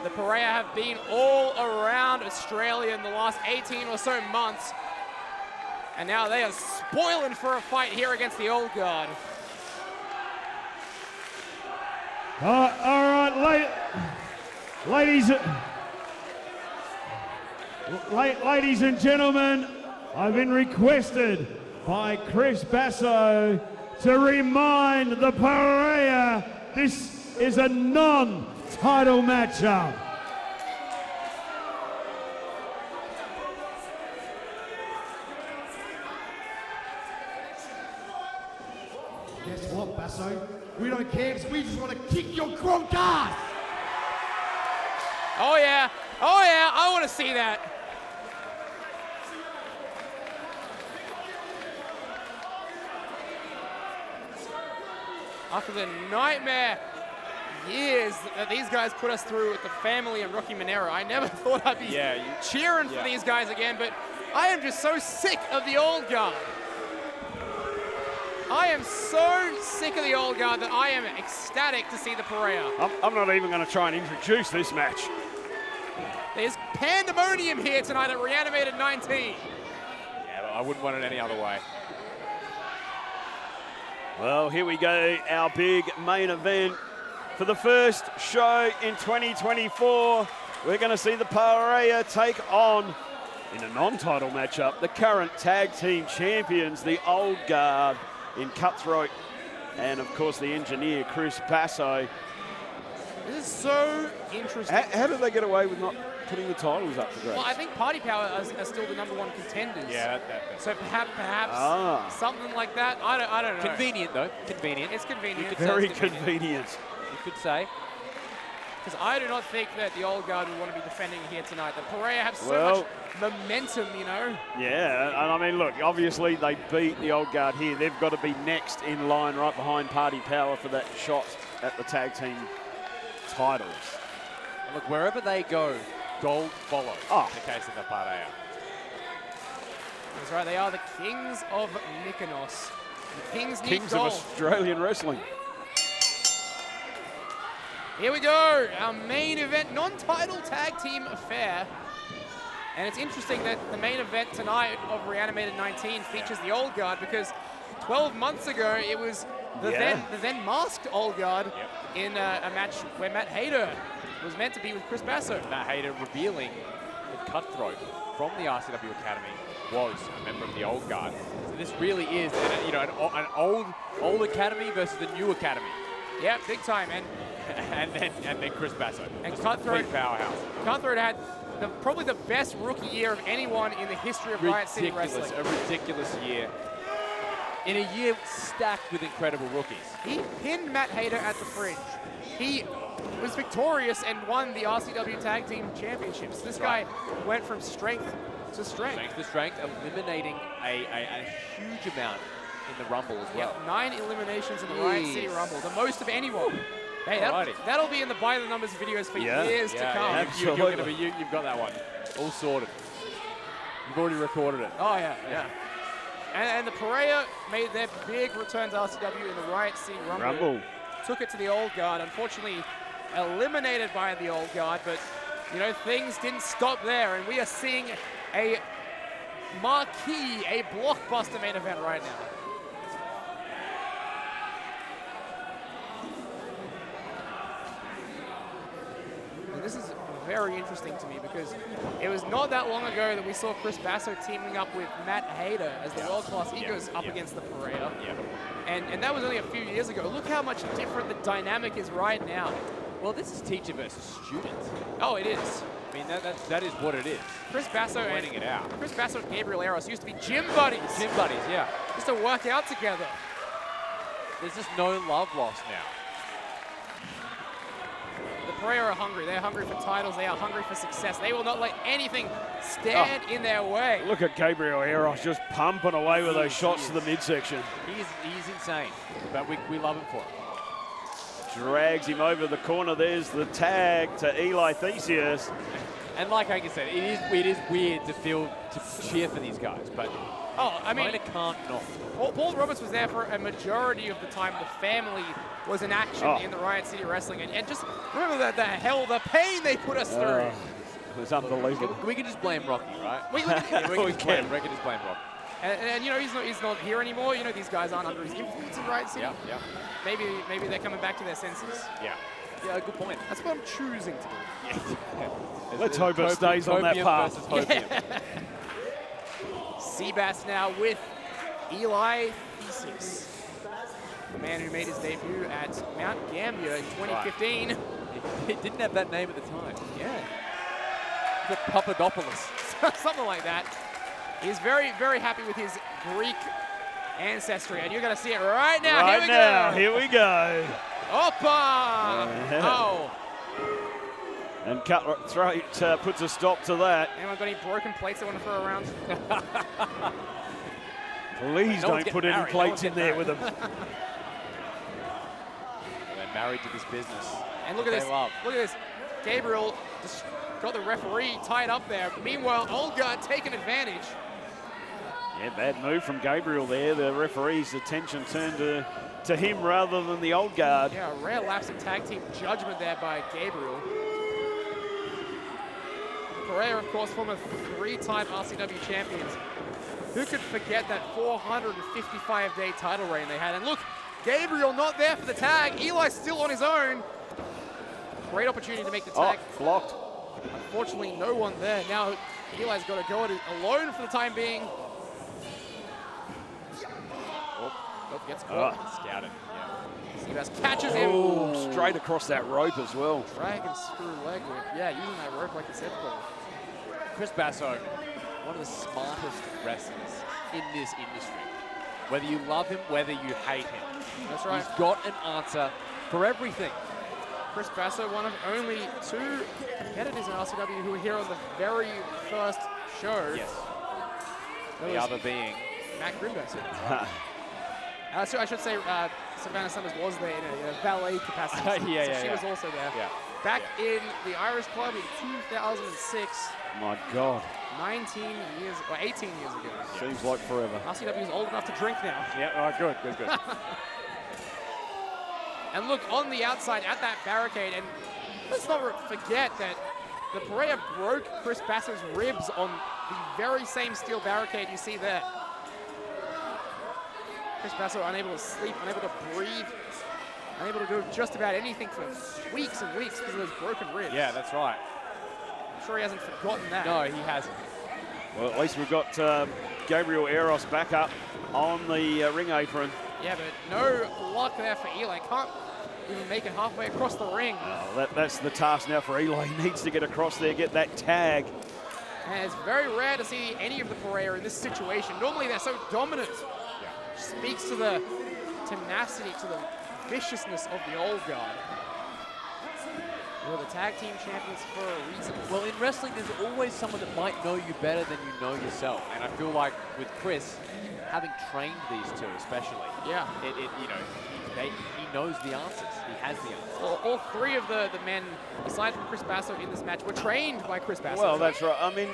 The Parea have been all around Australia in the last 18 or so months. And now they are spoiling for a fight here against the old guard. All right, ladies and gentlemen, I've been requested by Chris Basso to remind the Parea this is a non-title matchup. guess what, Basso? We don't care because we just want to kick your Gronk ass! Oh yeah, I want to see that. After the nightmare years that these guys put us through with the family and Rocky Monero, I never thought I'd be cheering for these guys again, but I am just so sick of the old guard. I am so sick of the old guard that I am ecstatic to see the Parea. I'm not even going to try and introduce this match. There's pandemonium here tonight at Reanimated 19. Yeah, I wouldn't want it any other way. Well, here we go, our big main event. For the first show in 2024, we're going to see the Parea take on, in a non-title matchup, the current tag team champions, the Old Guard, in Cutthroat, and of course the engineer, Chris Basso. This is so interesting. How did they get away with not putting the titles up for grabs? Well, I think Party Power are still the #1 contenders. Yeah, so perhaps something like that. I don't know. Convenient though. Convenient. It's convenient. Very convenient. You could say. Because I do not think that the Old Guard would want to be defending here tonight. The Parea have so much momentum, you know. Yeah, and I mean, look, obviously they beat the Old Guard here. They've got to be next in line right behind Party Power for that shot at the tag team titles. And look, wherever they go, gold follows in the case of the Parea. That's right, they are the kings of Mykonos. The kings need Kings gold. of Australian wrestling. Here we go, our main event, non-title tag team affair. And it's interesting that the main event tonight of Reanimated 19 features the Old Guard, because 12 months ago it was the then masked Old Guard in a match where Matt Hayter was meant to be with Chris Basso. Matt Hayter revealing that Cutthroat from the RCW Academy was a member of the Old Guard. So this really is, an old academy versus the new academy. Yeah, big time. And then Chris Basso. And Cutthroat powerhouse. Cutthroat had probably the best rookie year of anyone in the history of Riot City Wrestling. A ridiculous year. In a year stacked with incredible rookies. He pinned Matt Hayter at the Fringe. He was victorious and won the RCW Tag Team Championships. This guy went from strength to strength. Strength to strength, eliminating a huge amount in the Rumble as well. Yep, 9 eliminations in the Riot City Rumble, the most of anyone. Hey, that'll be in the By the Numbers videos for years to come. Absolutely. You've got that one all sorted. You've already recorded it. Oh, yeah. And the Parea made their big return to RCW in the Riot City Rumble. Took it to the Old Guard. Unfortunately, eliminated by the Old Guard, but, things didn't stop there, and we are seeing a marquee, a blockbuster main event right now. This is very interesting to me because it was not that long ago that we saw Chris Basso teaming up with Matt Hayter as the world-class egos up against the Parea. And that was only a few years ago. Look how much different the dynamic is right now. Well, this is teacher versus student. Oh, it is. I mean, that is what it is. Chris Basso and Gabriel Eros used to be gym buddies. Gym buddies, yeah. Just to work out together. There's just no love lost now. The Parea are hungry. They're hungry for titles. They are hungry for success. They will not let anything stand in their way. Look at Gabriel Eros just pumping away with those shots to the midsection. He's insane, but we love him for it. Drags him over the corner. There's the tag to Eli Theseus. And like I said, it is weird to cheer for these guys, but I mean, can't not. Paul Roberts was there for a majority of the time the family was in action in the Riot City Wrestling, and just remember the pain they put us through. It was unbelievable. We can just blame Rocky, right? We can just blame Rocky. And he's not here anymore. These guys aren't under his influence in Riot City. Yeah. Maybe they're coming back to their senses. Yeah, good point. That's what I'm choosing to do. Let's hope it stays on that path. Seabass now with Eli Theseus, the man who made his debut at Mount Gambier in 2015. Right. He didn't have that name at the time. Yeah. The Papadopoulos. Something like that. He's very, very happy with his Greek ancestry, and you're going to see it right now. Right now, Here here we go. Oppa! Yeah. Oh. And Cutthroat puts a stop to that. Anyone got any broken plates they want to throw around? Please don't put any plates in there with them. They're married to this business. And look at this. Love. Look at this. Gabriel just got the referee tied up there. Meanwhile, Olga taking advantage. Yeah, bad move from Gabriel there. The referee's attention turned to him rather than the old guard. Yeah, a rare lapse in tag team judgment there by Gabriel. Parea, of course, former 3-time RCW champions. Who could forget that 455-day title reign they had? And look, Gabriel not there for the tag. Eli's still on his own. Great opportunity to make the tag. Oh, blocked. Unfortunately, no one there. Now, Eli's got to go it alone for the time being. Oh, gets caught. Scouted. Yeah. Seabass catches him. Oh, straight across that rope as well. Dragon screw leg whip. Yeah, using that rope like a set ball. Chris Basso, one of the smartest wrestlers in this industry. Whether you love him, whether you hate him. That's right. He's got an answer for everything. Chris Basso, one of only 2 competitors in RCW who were here on the very first show. Yes. That The was other being Matt Grimm Basso. So I should say Savannah Summers was there in a valet capacity. She was also there. Yeah. Back in the Irish Club in 2006. My God. 19 years, or 18 years ago. Seems like forever. RCW is old enough to drink now. Yeah, all right, good. And look, on the outside at that barricade, and let's not forget that the Parea broke Chris Basso's ribs on the very same steel barricade you see there. Chris Basso unable to sleep, unable to breathe, unable to do just about anything for weeks and weeks because of those broken ribs. Yeah, that's right. I'm sure he hasn't forgotten that. No, he hasn't. Well, at least we've got Gabriel Eros back up on the ring apron. Yeah, but no luck there for Eli. Can't even make it halfway across the ring. Oh, that's the task now for Eli. He needs to get across there, get that tag. And it's very rare to see any of the Parea in this situation. Normally they're so dominant. Speaks to the tenacity, to the viciousness of the old guard. We're the tag team champions for a reason. Well, in wrestling, there's always someone that might know you better than you know yourself. And I feel like with Chris, having trained these two especially, yeah, he knows the answers. He has the answers. All 3 of the men, aside from Chris Basso in this match, were trained by Chris Basso. Well, that's right. I mean,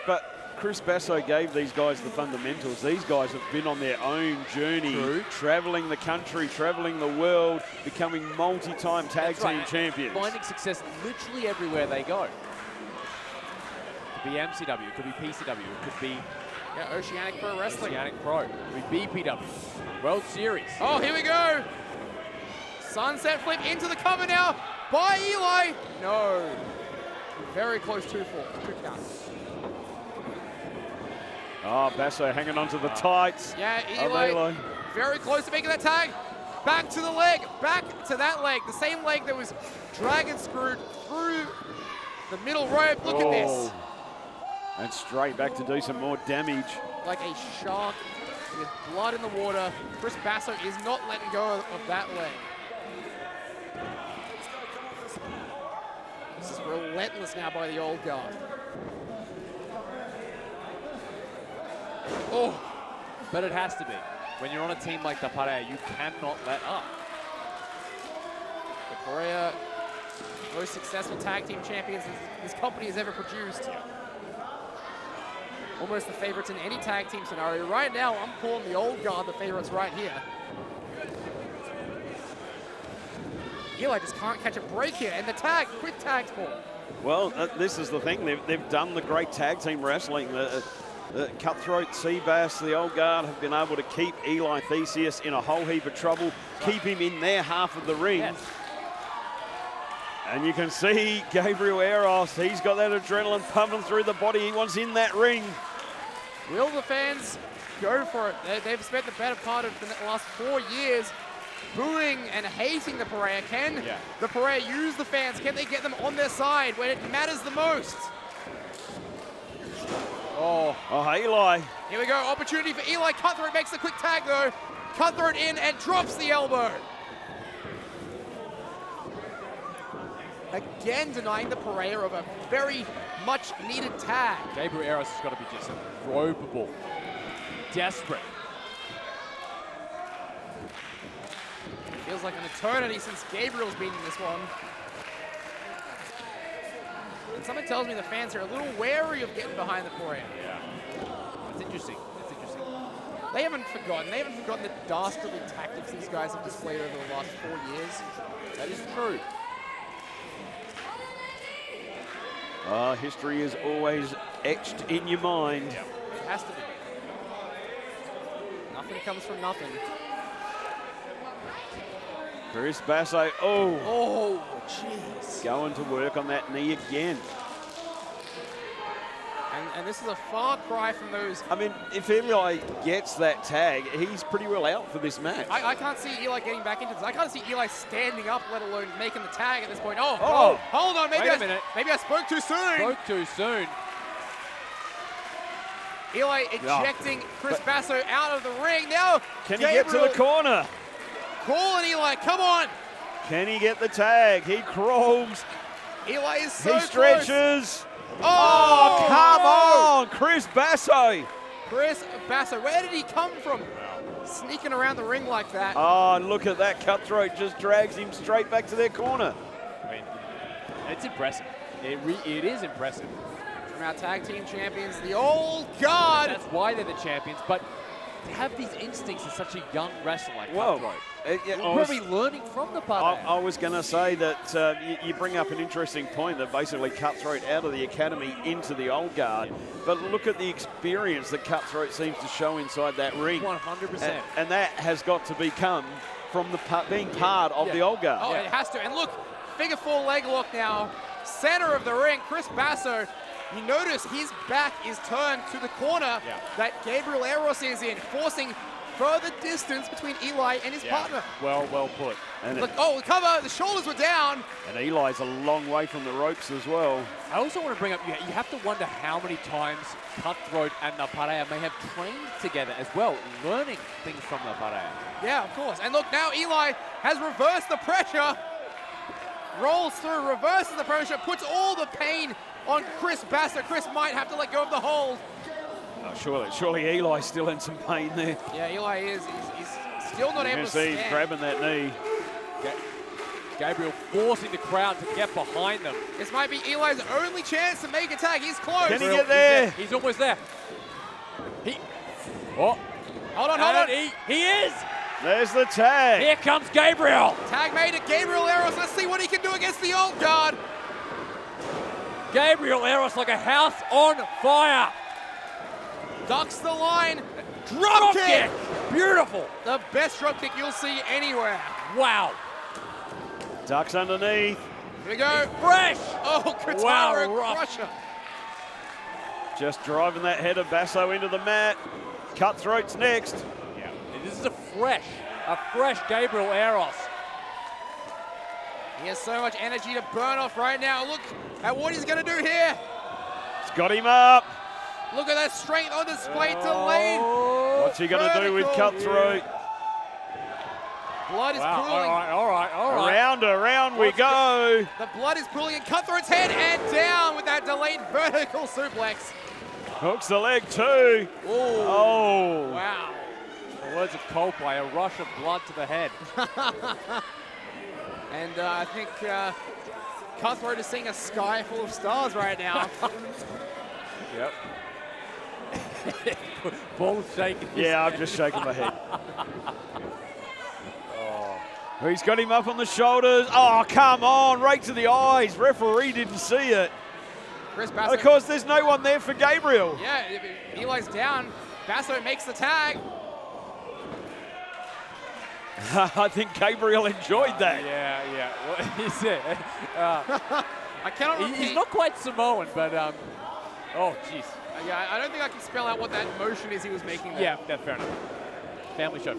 but Chris Basso gave these guys the fundamentals. These guys have been on their own journey, traveling the country, traveling the world, becoming multi-time tag team champions. Finding success literally everywhere they go. It could be MCW, it could be PCW, it could be Oceanic Pro Wrestling. Oceanic Pro, it could be BPW, World Series. Oh, here we go. Sunset flip into the cover now by Eli. No. Very close 2 count. Oh, Basso hanging onto the tights. Yeah, Eli very close to making that tag. Back to the leg, back to that leg. The same leg that was dragon screwed through the middle rope. Look at this. And straight back to do some more damage. Like a shark with blood in the water. Chris Basso is not letting go of that leg. This is relentless now by the old guard. Oh, but it has to be. When you're on a team like the Parea, you cannot let up. The Parea, most successful tag team champions this company has ever produced. Almost the favorites in any tag team scenario. Right now, I'm calling the old guard the favorites right here. Eli just can't catch a break here, and the tag, quick tag ball. Well, this is the thing. They've done the great tag team wrestling. Cutthroat, Seabass, the old guard have been able to keep Eli Theseus in a whole heap of trouble, keep him in their half of the ring. Yes. And you can see Gabriel Eros, he's got that adrenaline pumping through the body. He wants in that ring. Will the fans go for it? They've spent the better part of the last 4 years booing and hating the Parea. Can the Parea use the fans? Can they get them on their side when it matters the most? Oh. Oh, Eli. Here we go. Opportunity for Eli. Cutthroat makes the quick tag, though. Cutthroat in and drops the elbow. Again, denying the Parea of a very much needed tag. Gabriel Eros has got to be just ropeable. Desperate. Feels like an eternity since Gabriel's been in this one. And something tells me the fans are a little wary of getting behind the Parea. Yeah. It's interesting. It's interesting. They haven't forgotten. They haven't forgotten the dastardly tactics these guys have displayed over the last 4 years. That is true. History is always etched in your mind. It has to be. Nothing comes from nothing. Chris Basso, Oh, jeez. going to work on that knee again. And this is a far cry from those. I mean, if Eli gets that tag, he's pretty well out for this match. I can't see Eli getting back into this. I can't see Eli standing up, let alone making the tag at this point. Oh, hold on. Wait a minute. Maybe I spoke too soon. Spoke too soon. Eli ejecting Chris Basso out of the ring. Now, Can he get to the corner? Calling Eli, come on. Can he get the tag? He crawls. Eli is so He stretches. close. Oh, come on, Chris Basso. Chris Basso, where did he come from? Sneaking around the ring like that. Oh, look at that. Cutthroat just drags him straight back to their corner. I mean, it's impressive. It is impressive. From our tag team champions, the old guard. That's why they're the champions, but to have these instincts as such a young wrestler like Whoa. Cutthroat, Yeah, we're probably learning from the Parea. I was going to say that you bring up an interesting point that basically Cutthroat out of the academy into the old guard. But look at the experience that Cutthroat seems to show inside that ring. 100%. And that has got to become from the being part of the old guard. Oh, it has to. And look, figure 4 leg lock now. Center of the ring, Chris Basso. You notice his back is turned to the corner that Gabriel Eros is in, forcing further distance between Eli and his partner. Well put. And, Look, the cover, the shoulders were down. and Eli's a long way from the ropes as well. I also want to bring up, you have to wonder how many times Cutthroat and the Parea may have trained together as well, learning things from the Parea. Yeah, of course. And look, now Eli has reversed the pressure. Rolls through, reverses the pressure, puts all the pain on Chris Basso. Chris might have to let go of the hold. Oh, surely Eli's still in some pain there. Yeah, Eli is. He's still not You able can to see he's stand. grabbing that knee. Gabriel forcing the crowd to get behind them. This might be Eli's only chance to make a tag. He's close. Can he get there? He's almost there. Oh, Hold on. he is. There's the tag. Here comes Gabriel. Tag made to Gabriel Eros. Let's see what he can do against the old guard. Gabriel Eros like a house on fire. Ducks the line. Drop kick. Beautiful. The best drop kick you'll see anywhere. Wow. Ducks underneath. Here we go. Fresh. Oh, Kaitoa Wow, rough. crusher. Just driving that head of Basso into the mat. Cutthroat's next. Yeah. This is a fresh Gabriel Eros. He has so much energy to burn off right now. Look at what he's going to do here. It's got him up. Look at that strength on display. Delayed. What's he going to do with Vertical. Cutthroat? Blood is pooling. All right. Around we go. The blood is pooling in Cutthroat's head and down with that delayed vertical suplex. Hooks the leg too. Oh. Wow. The words of Coldplay, a rush of blood to the head. And I think Cutthroat is seeing a sky full of stars right now. Yep. Ball's shaking. Yeah, I'm just shaking my head. He's got him up on the shoulders. Oh, come on, right to the eyes. Referee didn't see it. Chris Basso. Of course, there's no one there for Gabriel. Yeah, Eli's down. Basso makes the tag. I think Gabriel enjoyed that. Yeah. What is it? I cannot repeat. He's not quite Samoan, but oh, jeez. Yeah, I don't think I can spell out what that motion is he was making there. Yeah, that's fair enough. Family show.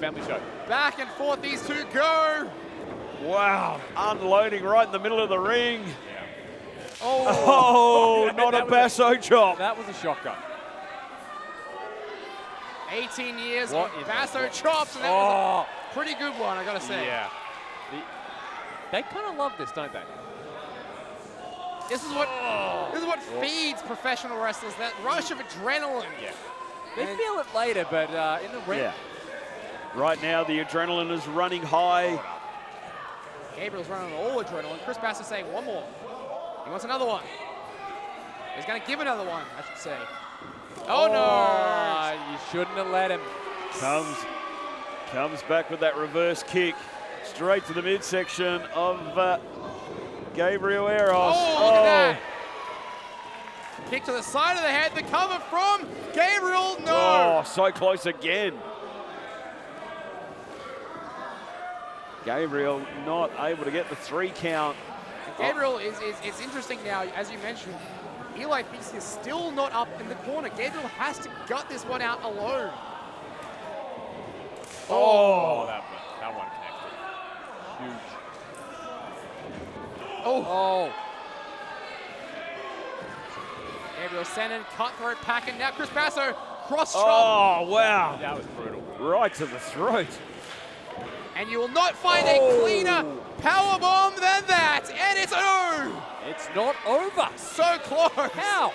Back and forth these two go. Wow, unloading right in the middle of the ring. Oh, Oh, not a Basso chop. That was a shocker. 18 years What of in Basso the- chops, and that was a pretty good one, I gotta say. Yeah. They kind of love this, don't they? This is what feeds professional wrestlers, that rush of adrenaline. Yeah. They feel it later, but in the ring. Yeah. Right now, the adrenaline is running high. Gabriel's running on all adrenaline. Chris Basso saying one more. He wants another one. He's going to give another one, I should say. Oh, no! You shouldn't have let him. Comes back with that reverse kick straight to the midsection of Gabriel Eros. Oh, look at that. Kick to the side of the head. The cover from Gabriel. No. Oh, so close again. Gabriel not able to get the 3 count. Gabriel it's interesting now, as you mentioned. Eli thinks he's still not up in the corner. Gabriel has to gut this one out alone. Oh, that one connected. Huge. Oh. Gabriel sending cutthroat packing. Now Chris Basso cross chop. Oh, wow. That was brutal. Right to the throat. And you will not find a cleaner power bomb than that. And it's It's not over. so close. How?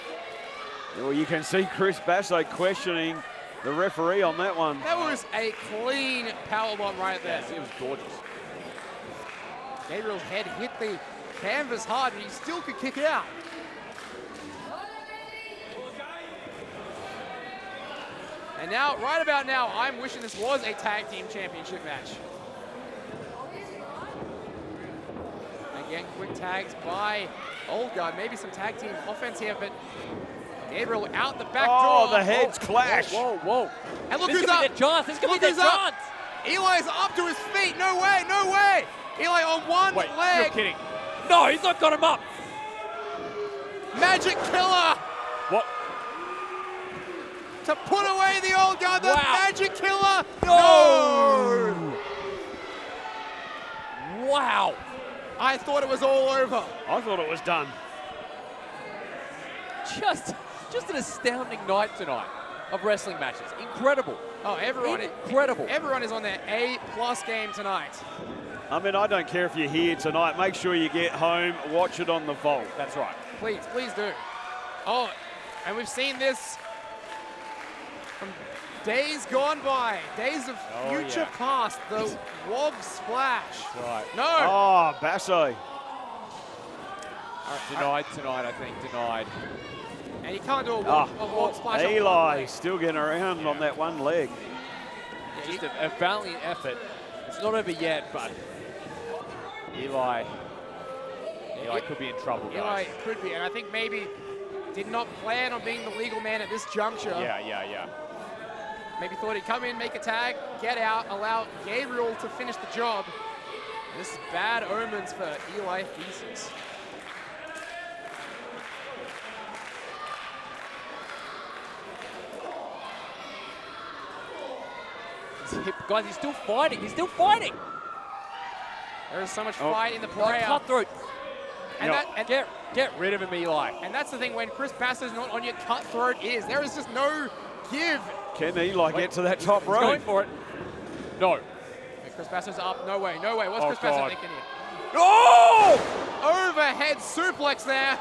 Well, you can see Chris Basso questioning the referee on that one. That was a clean power bomb right there. Yes, it was gorgeous. Gabriel's head hit the canvas hard, and he still could kick it out. And now, right about now, I'm wishing this was a tag team championship match. Again, quick tags by Old Guard. Maybe some tag team offense here, but Gabriel out the back door. Oh, the heads clash. Whoa. And look This who's could be up. their chance. This could be Look their who's up. chance. Eli's up to his feet. No way. Eli on one Wait, leg. you're kidding. No, he's not got him up. Magic Killer What? to put away the Old Guard. The Wow. Magic Killer. No. Wow. I thought it was all over. I thought it was done. Just an astounding night tonight of wrestling matches. Incredible. Oh, Incredible. Everyone is on their A+ game tonight. I mean, I don't care if you're here tonight. Make sure you get home, watch it on the Vault. That's right. Please do. Oh, and we've seen this from days gone by, days of future past. The Wob splash. That's right. No. Oh, Basso. Denied tonight, I think. Denied. And you can't do a Wob splash. on one Eli leg. still getting around on that one leg. Just a valiant effort. It's not over yet, but Eli could be in trouble, Eli guys. could be, and I think maybe did not plan on being the legal man at this juncture. Yeah. Maybe thought he'd come in, make a tag, get out, allow Gabriel to finish the job. And this is bad omens for Eli Thesis. Guys, he's still fighting. There is so much fight in the Like Parea. cutthroat. And Get rid of him, Eli. And that's the thing, when Chris Basso's not on, your cutthroat is. There is just no give. Can Eli get to that top He's rope? going for it. No. And Chris Basso's up. No way. What's Oh, Chris Basso God. thinking here? Oh! Overhead suplex there.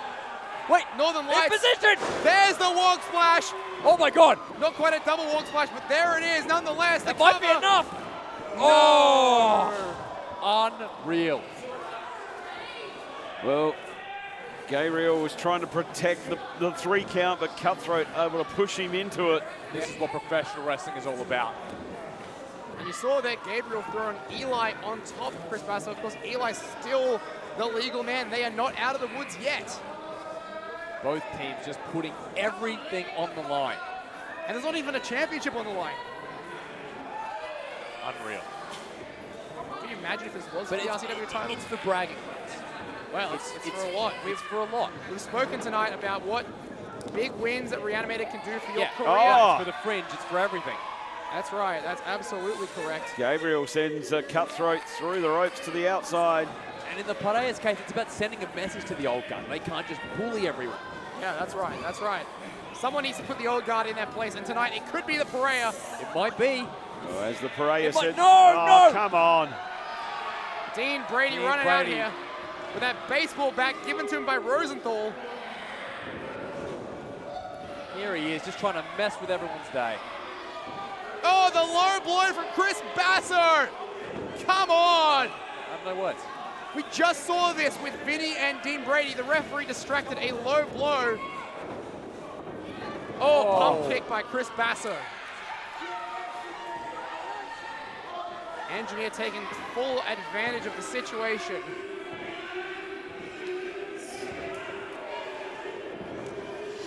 Wait, Northern in Lights. position! There's the walk splash. Oh my God! Not quite a double walk splash, but there it is nonetheless. The That might be cover. enough! No. Oh! Unreal. Well, Gabriel was trying to protect the 3 count, but Cutthroat able to push him into it. This is what professional wrestling is all about. And you saw that Gabriel throwing Eli on top of Chris Basso. Of course, Eli's still the legal man. They are not out of the woods yet. Both teams just putting everything on the line. And there's not even a championship on the line. Unreal. Can you imagine if this was But for the RCW title? it's for bragging rights. Well, it's for a lot. It's for a lot. We've spoken tonight about what big wins that Reanimated can do for your career. Oh. It's for the Fringe. It's for everything. That's right. That's absolutely correct. Gabriel sends Cutthroat through the ropes to the outside. And in the Parea's case, it's about sending a message to the old gun. They can't just bully everyone. Yeah, that's right. That's right. Someone needs to put the old guard in their place, and tonight it could be the Parea. It might be. Oh, as the Parea said, no! Come on. Dean Brady running out here with that baseball bat given to him by Rosenthal. Here he is, just trying to mess with everyone's day. Oh, the low blow from Chris Basso. Come on. I have no words. We just saw this with Vinny and Dean Brady. The referee distracted a low blow. Oh, pump kick by Chris Basso. Engineer taking full advantage of the situation.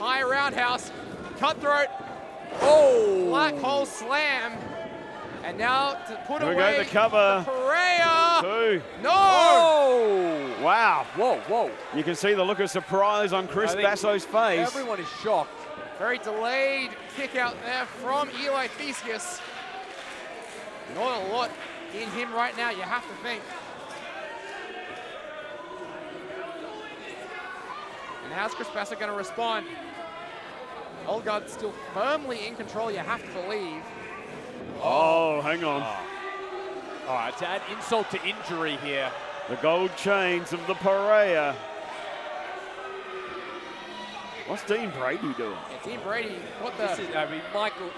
High roundhouse, cutthroat. Oh! Black hole slam. And now to put Here we away go, the cover. Parea. 2. No! Oh! Wow. Whoa. You can see the look of surprise on Chris Basso's face. Everyone is shocked. Very delayed kick out there from Eli Theseus. Not a lot in him right now, you have to think. And how's Chris Basso going to respond? Old guard still firmly in control, you have to believe. Oh, hang on. All right, to add insult to injury here. The gold chains of the Parea. What's Dean Brady doing? Yeah, Dean Brady, what the? This is, Michael.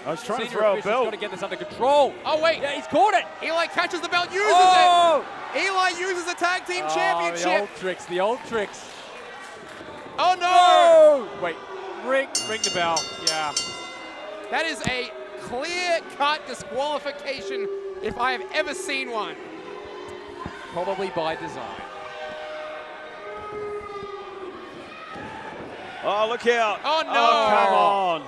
I was trying to Senior throw a official's belt. got to get this under control. Oh, wait. Yeah, he's caught it. Eli catches the belt, uses Oh! it. Eli uses the tag team The championship. old tricks, the old tricks. Oh, no. Oh! Wait, ring the bell. Yeah. That is a clear-cut disqualification if I have ever seen one. Probably by design. Oh, look out. Oh, no. Oh, come on.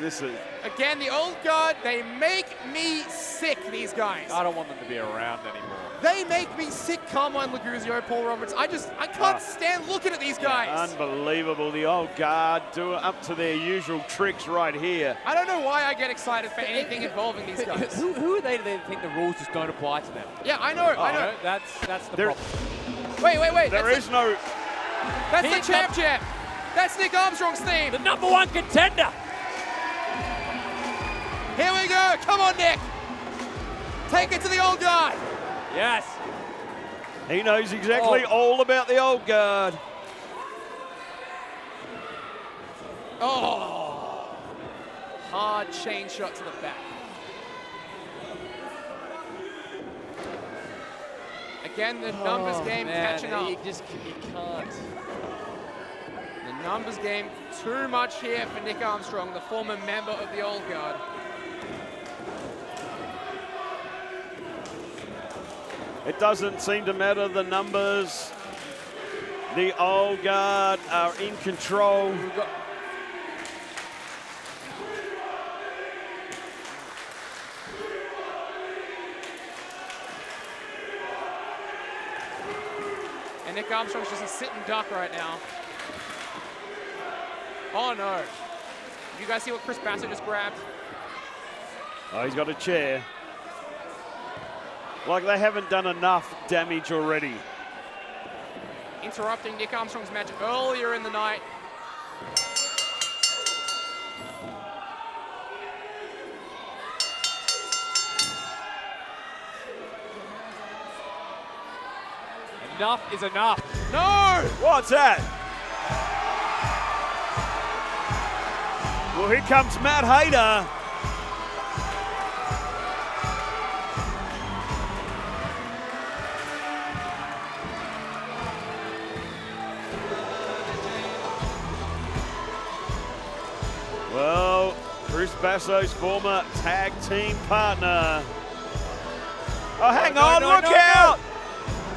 This is... Again, the old guard, they make me sick, these guys. I don't want them to be around anymore. They make me sick, Carmine Laguzio, Paul Roberts. I can't stand looking at these guys. Unbelievable. The old guard do up to their usual tricks right here. I don't know why I get excited for anything involving these guys. Who are they to think the rules just don't apply to them? Yeah, I know. That's the There- problem. Wait. There is no... That's the champ. That's Nick Armstrong's theme. The #1 contender. Here we go. Come on, Nick. Take it to the old guard. Yes. He knows exactly all about the old guard. Oh. Hard chain shot to the back. Again, the numbers game catching up. You can't. The numbers game too much here for Nick Armstrong, the former member of the old guard. It doesn't seem to matter the numbers. The old guard are in control. And Nick Armstrong's just a sitting duck right now. Oh no. You guys see what Chris Basso just grabbed? Oh, he's got a chair. Like they haven't done enough damage already. Interrupting Nick Armstrong's match earlier in the night. Enough is enough. No! What's that? Well, here comes Matt Hayter. Well, Chris Basso's former tag team partner. Oh, hang on, look out!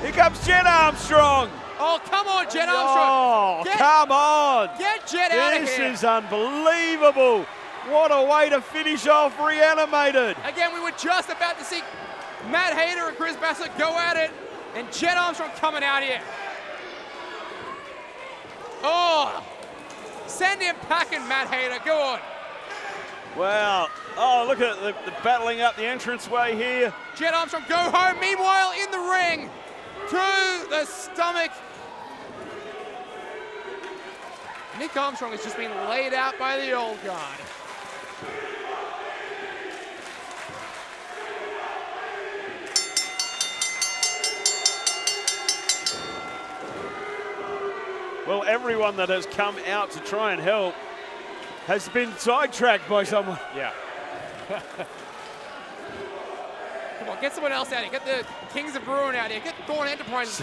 Here comes Jett Armstrong. Oh, come on, Jett Armstrong. Oh, come on. Get Jett out of here. This is unbelievable. What a way to finish off Reanimated. Again, we were just about to see Matt Hayter and Chris Basso go at it, and Jett Armstrong coming out here. Oh, send him packing, Matt Hayter. Go on. Wow. Oh, look at the battling up the entranceway here. Jett Armstrong go home. Meanwhile, in the ring, to the stomach Nick Armstrong has just been laid out by the old guard. Well, everyone that has come out to try and help has been sidetracked by someone. Yeah. Come on, get someone else out here. Get the Kings of Bruin out here. Get Thorn Enterprises.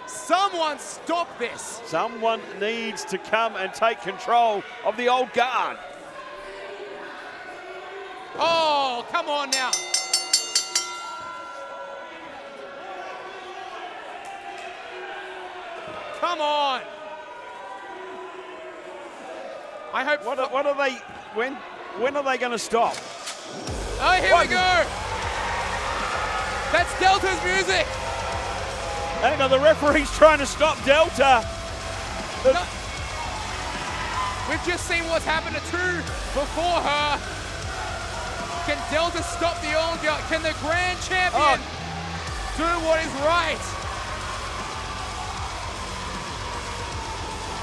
Someone stop this. Someone needs to come and take control of the old guard. Oh, come on now. Come on. I hope. What are they? When are they going to stop? Oh, here we go. That's Delta's music. Hang on, the referee's trying to stop Delta. No. We've just seen what's happened to two before her. Can Delta stop the old guy? Can the grand champion do what is right?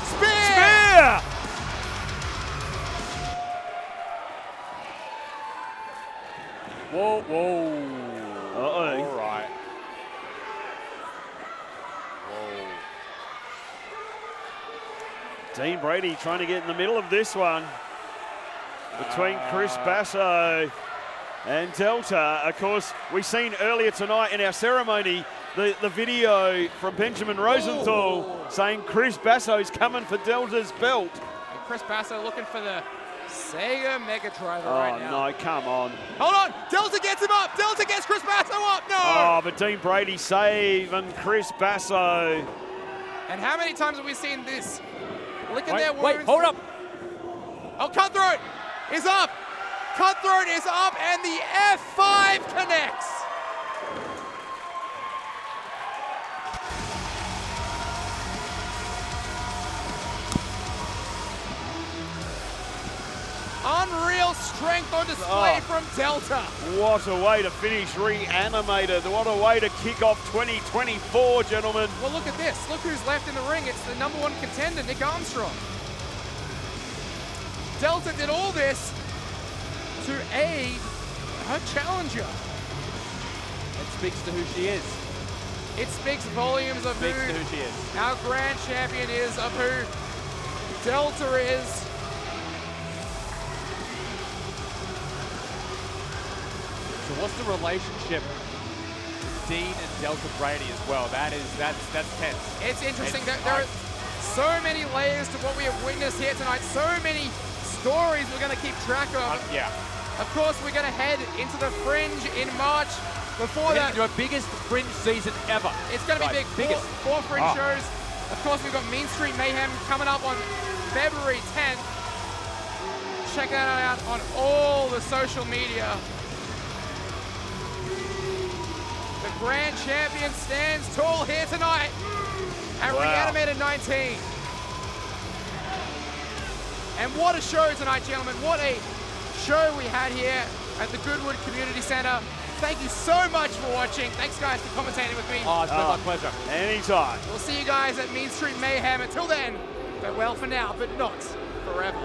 Spear! Whoa, whoa. Uh-oh. All right. Whoa. Dean Brady trying to get in the middle of this one between Chris Basso and Delta. Of course, we've seen earlier tonight in our ceremony the video from Benjamin Rosenthal saying Chris Basso's coming for Delta's belt. And Chris Basso looking for the Sega Mega Driver right now. Oh, no, come on. Hold on. Delta gets him up. Delta gets Chris Basso up. No. Oh, but Dean Brady saving Chris Basso. And how many times have we seen this? Licking their wounds. Wait, hold up. Oh, Cutthroat is up. Cutthroat is up, and the F5 connects. Unreal strength on display from Delta. What a way to finish Reanimated. What a way to kick off 2024, gentlemen. Well, look at this. Look who's left in the ring. It's the #1 contender, Nick Armstrong. Delta did all this to aid her challenger. It speaks to who she is. It speaks volumes of Speaks to who she is. our grand champion is, of who Delta is. So what's the relationship with Dean and Delta Brady as well? That's tense. It's interesting that there are so many layers to what we have witnessed here tonight. So many stories we're going to keep track of. Yeah. Of course, we're going to head into the Fringe in March. Before that, Your biggest Fringe season ever. it's going to be big. Biggest. Four Fringe shows. Of course, we've got Mean Street Mayhem coming up on February 10th. Check that out on all the social media. The grand champion stands tall here tonight at Reanimated 19. And what a show tonight, gentlemen. What a show we had here at the Goodwood Community Centre. Thank you so much for watching. Thanks, guys, for commentating with me. Oh, it's been my pleasure. Anytime. We'll see you guys at Mean Street Mayhem. Until then, farewell for now, but not forever.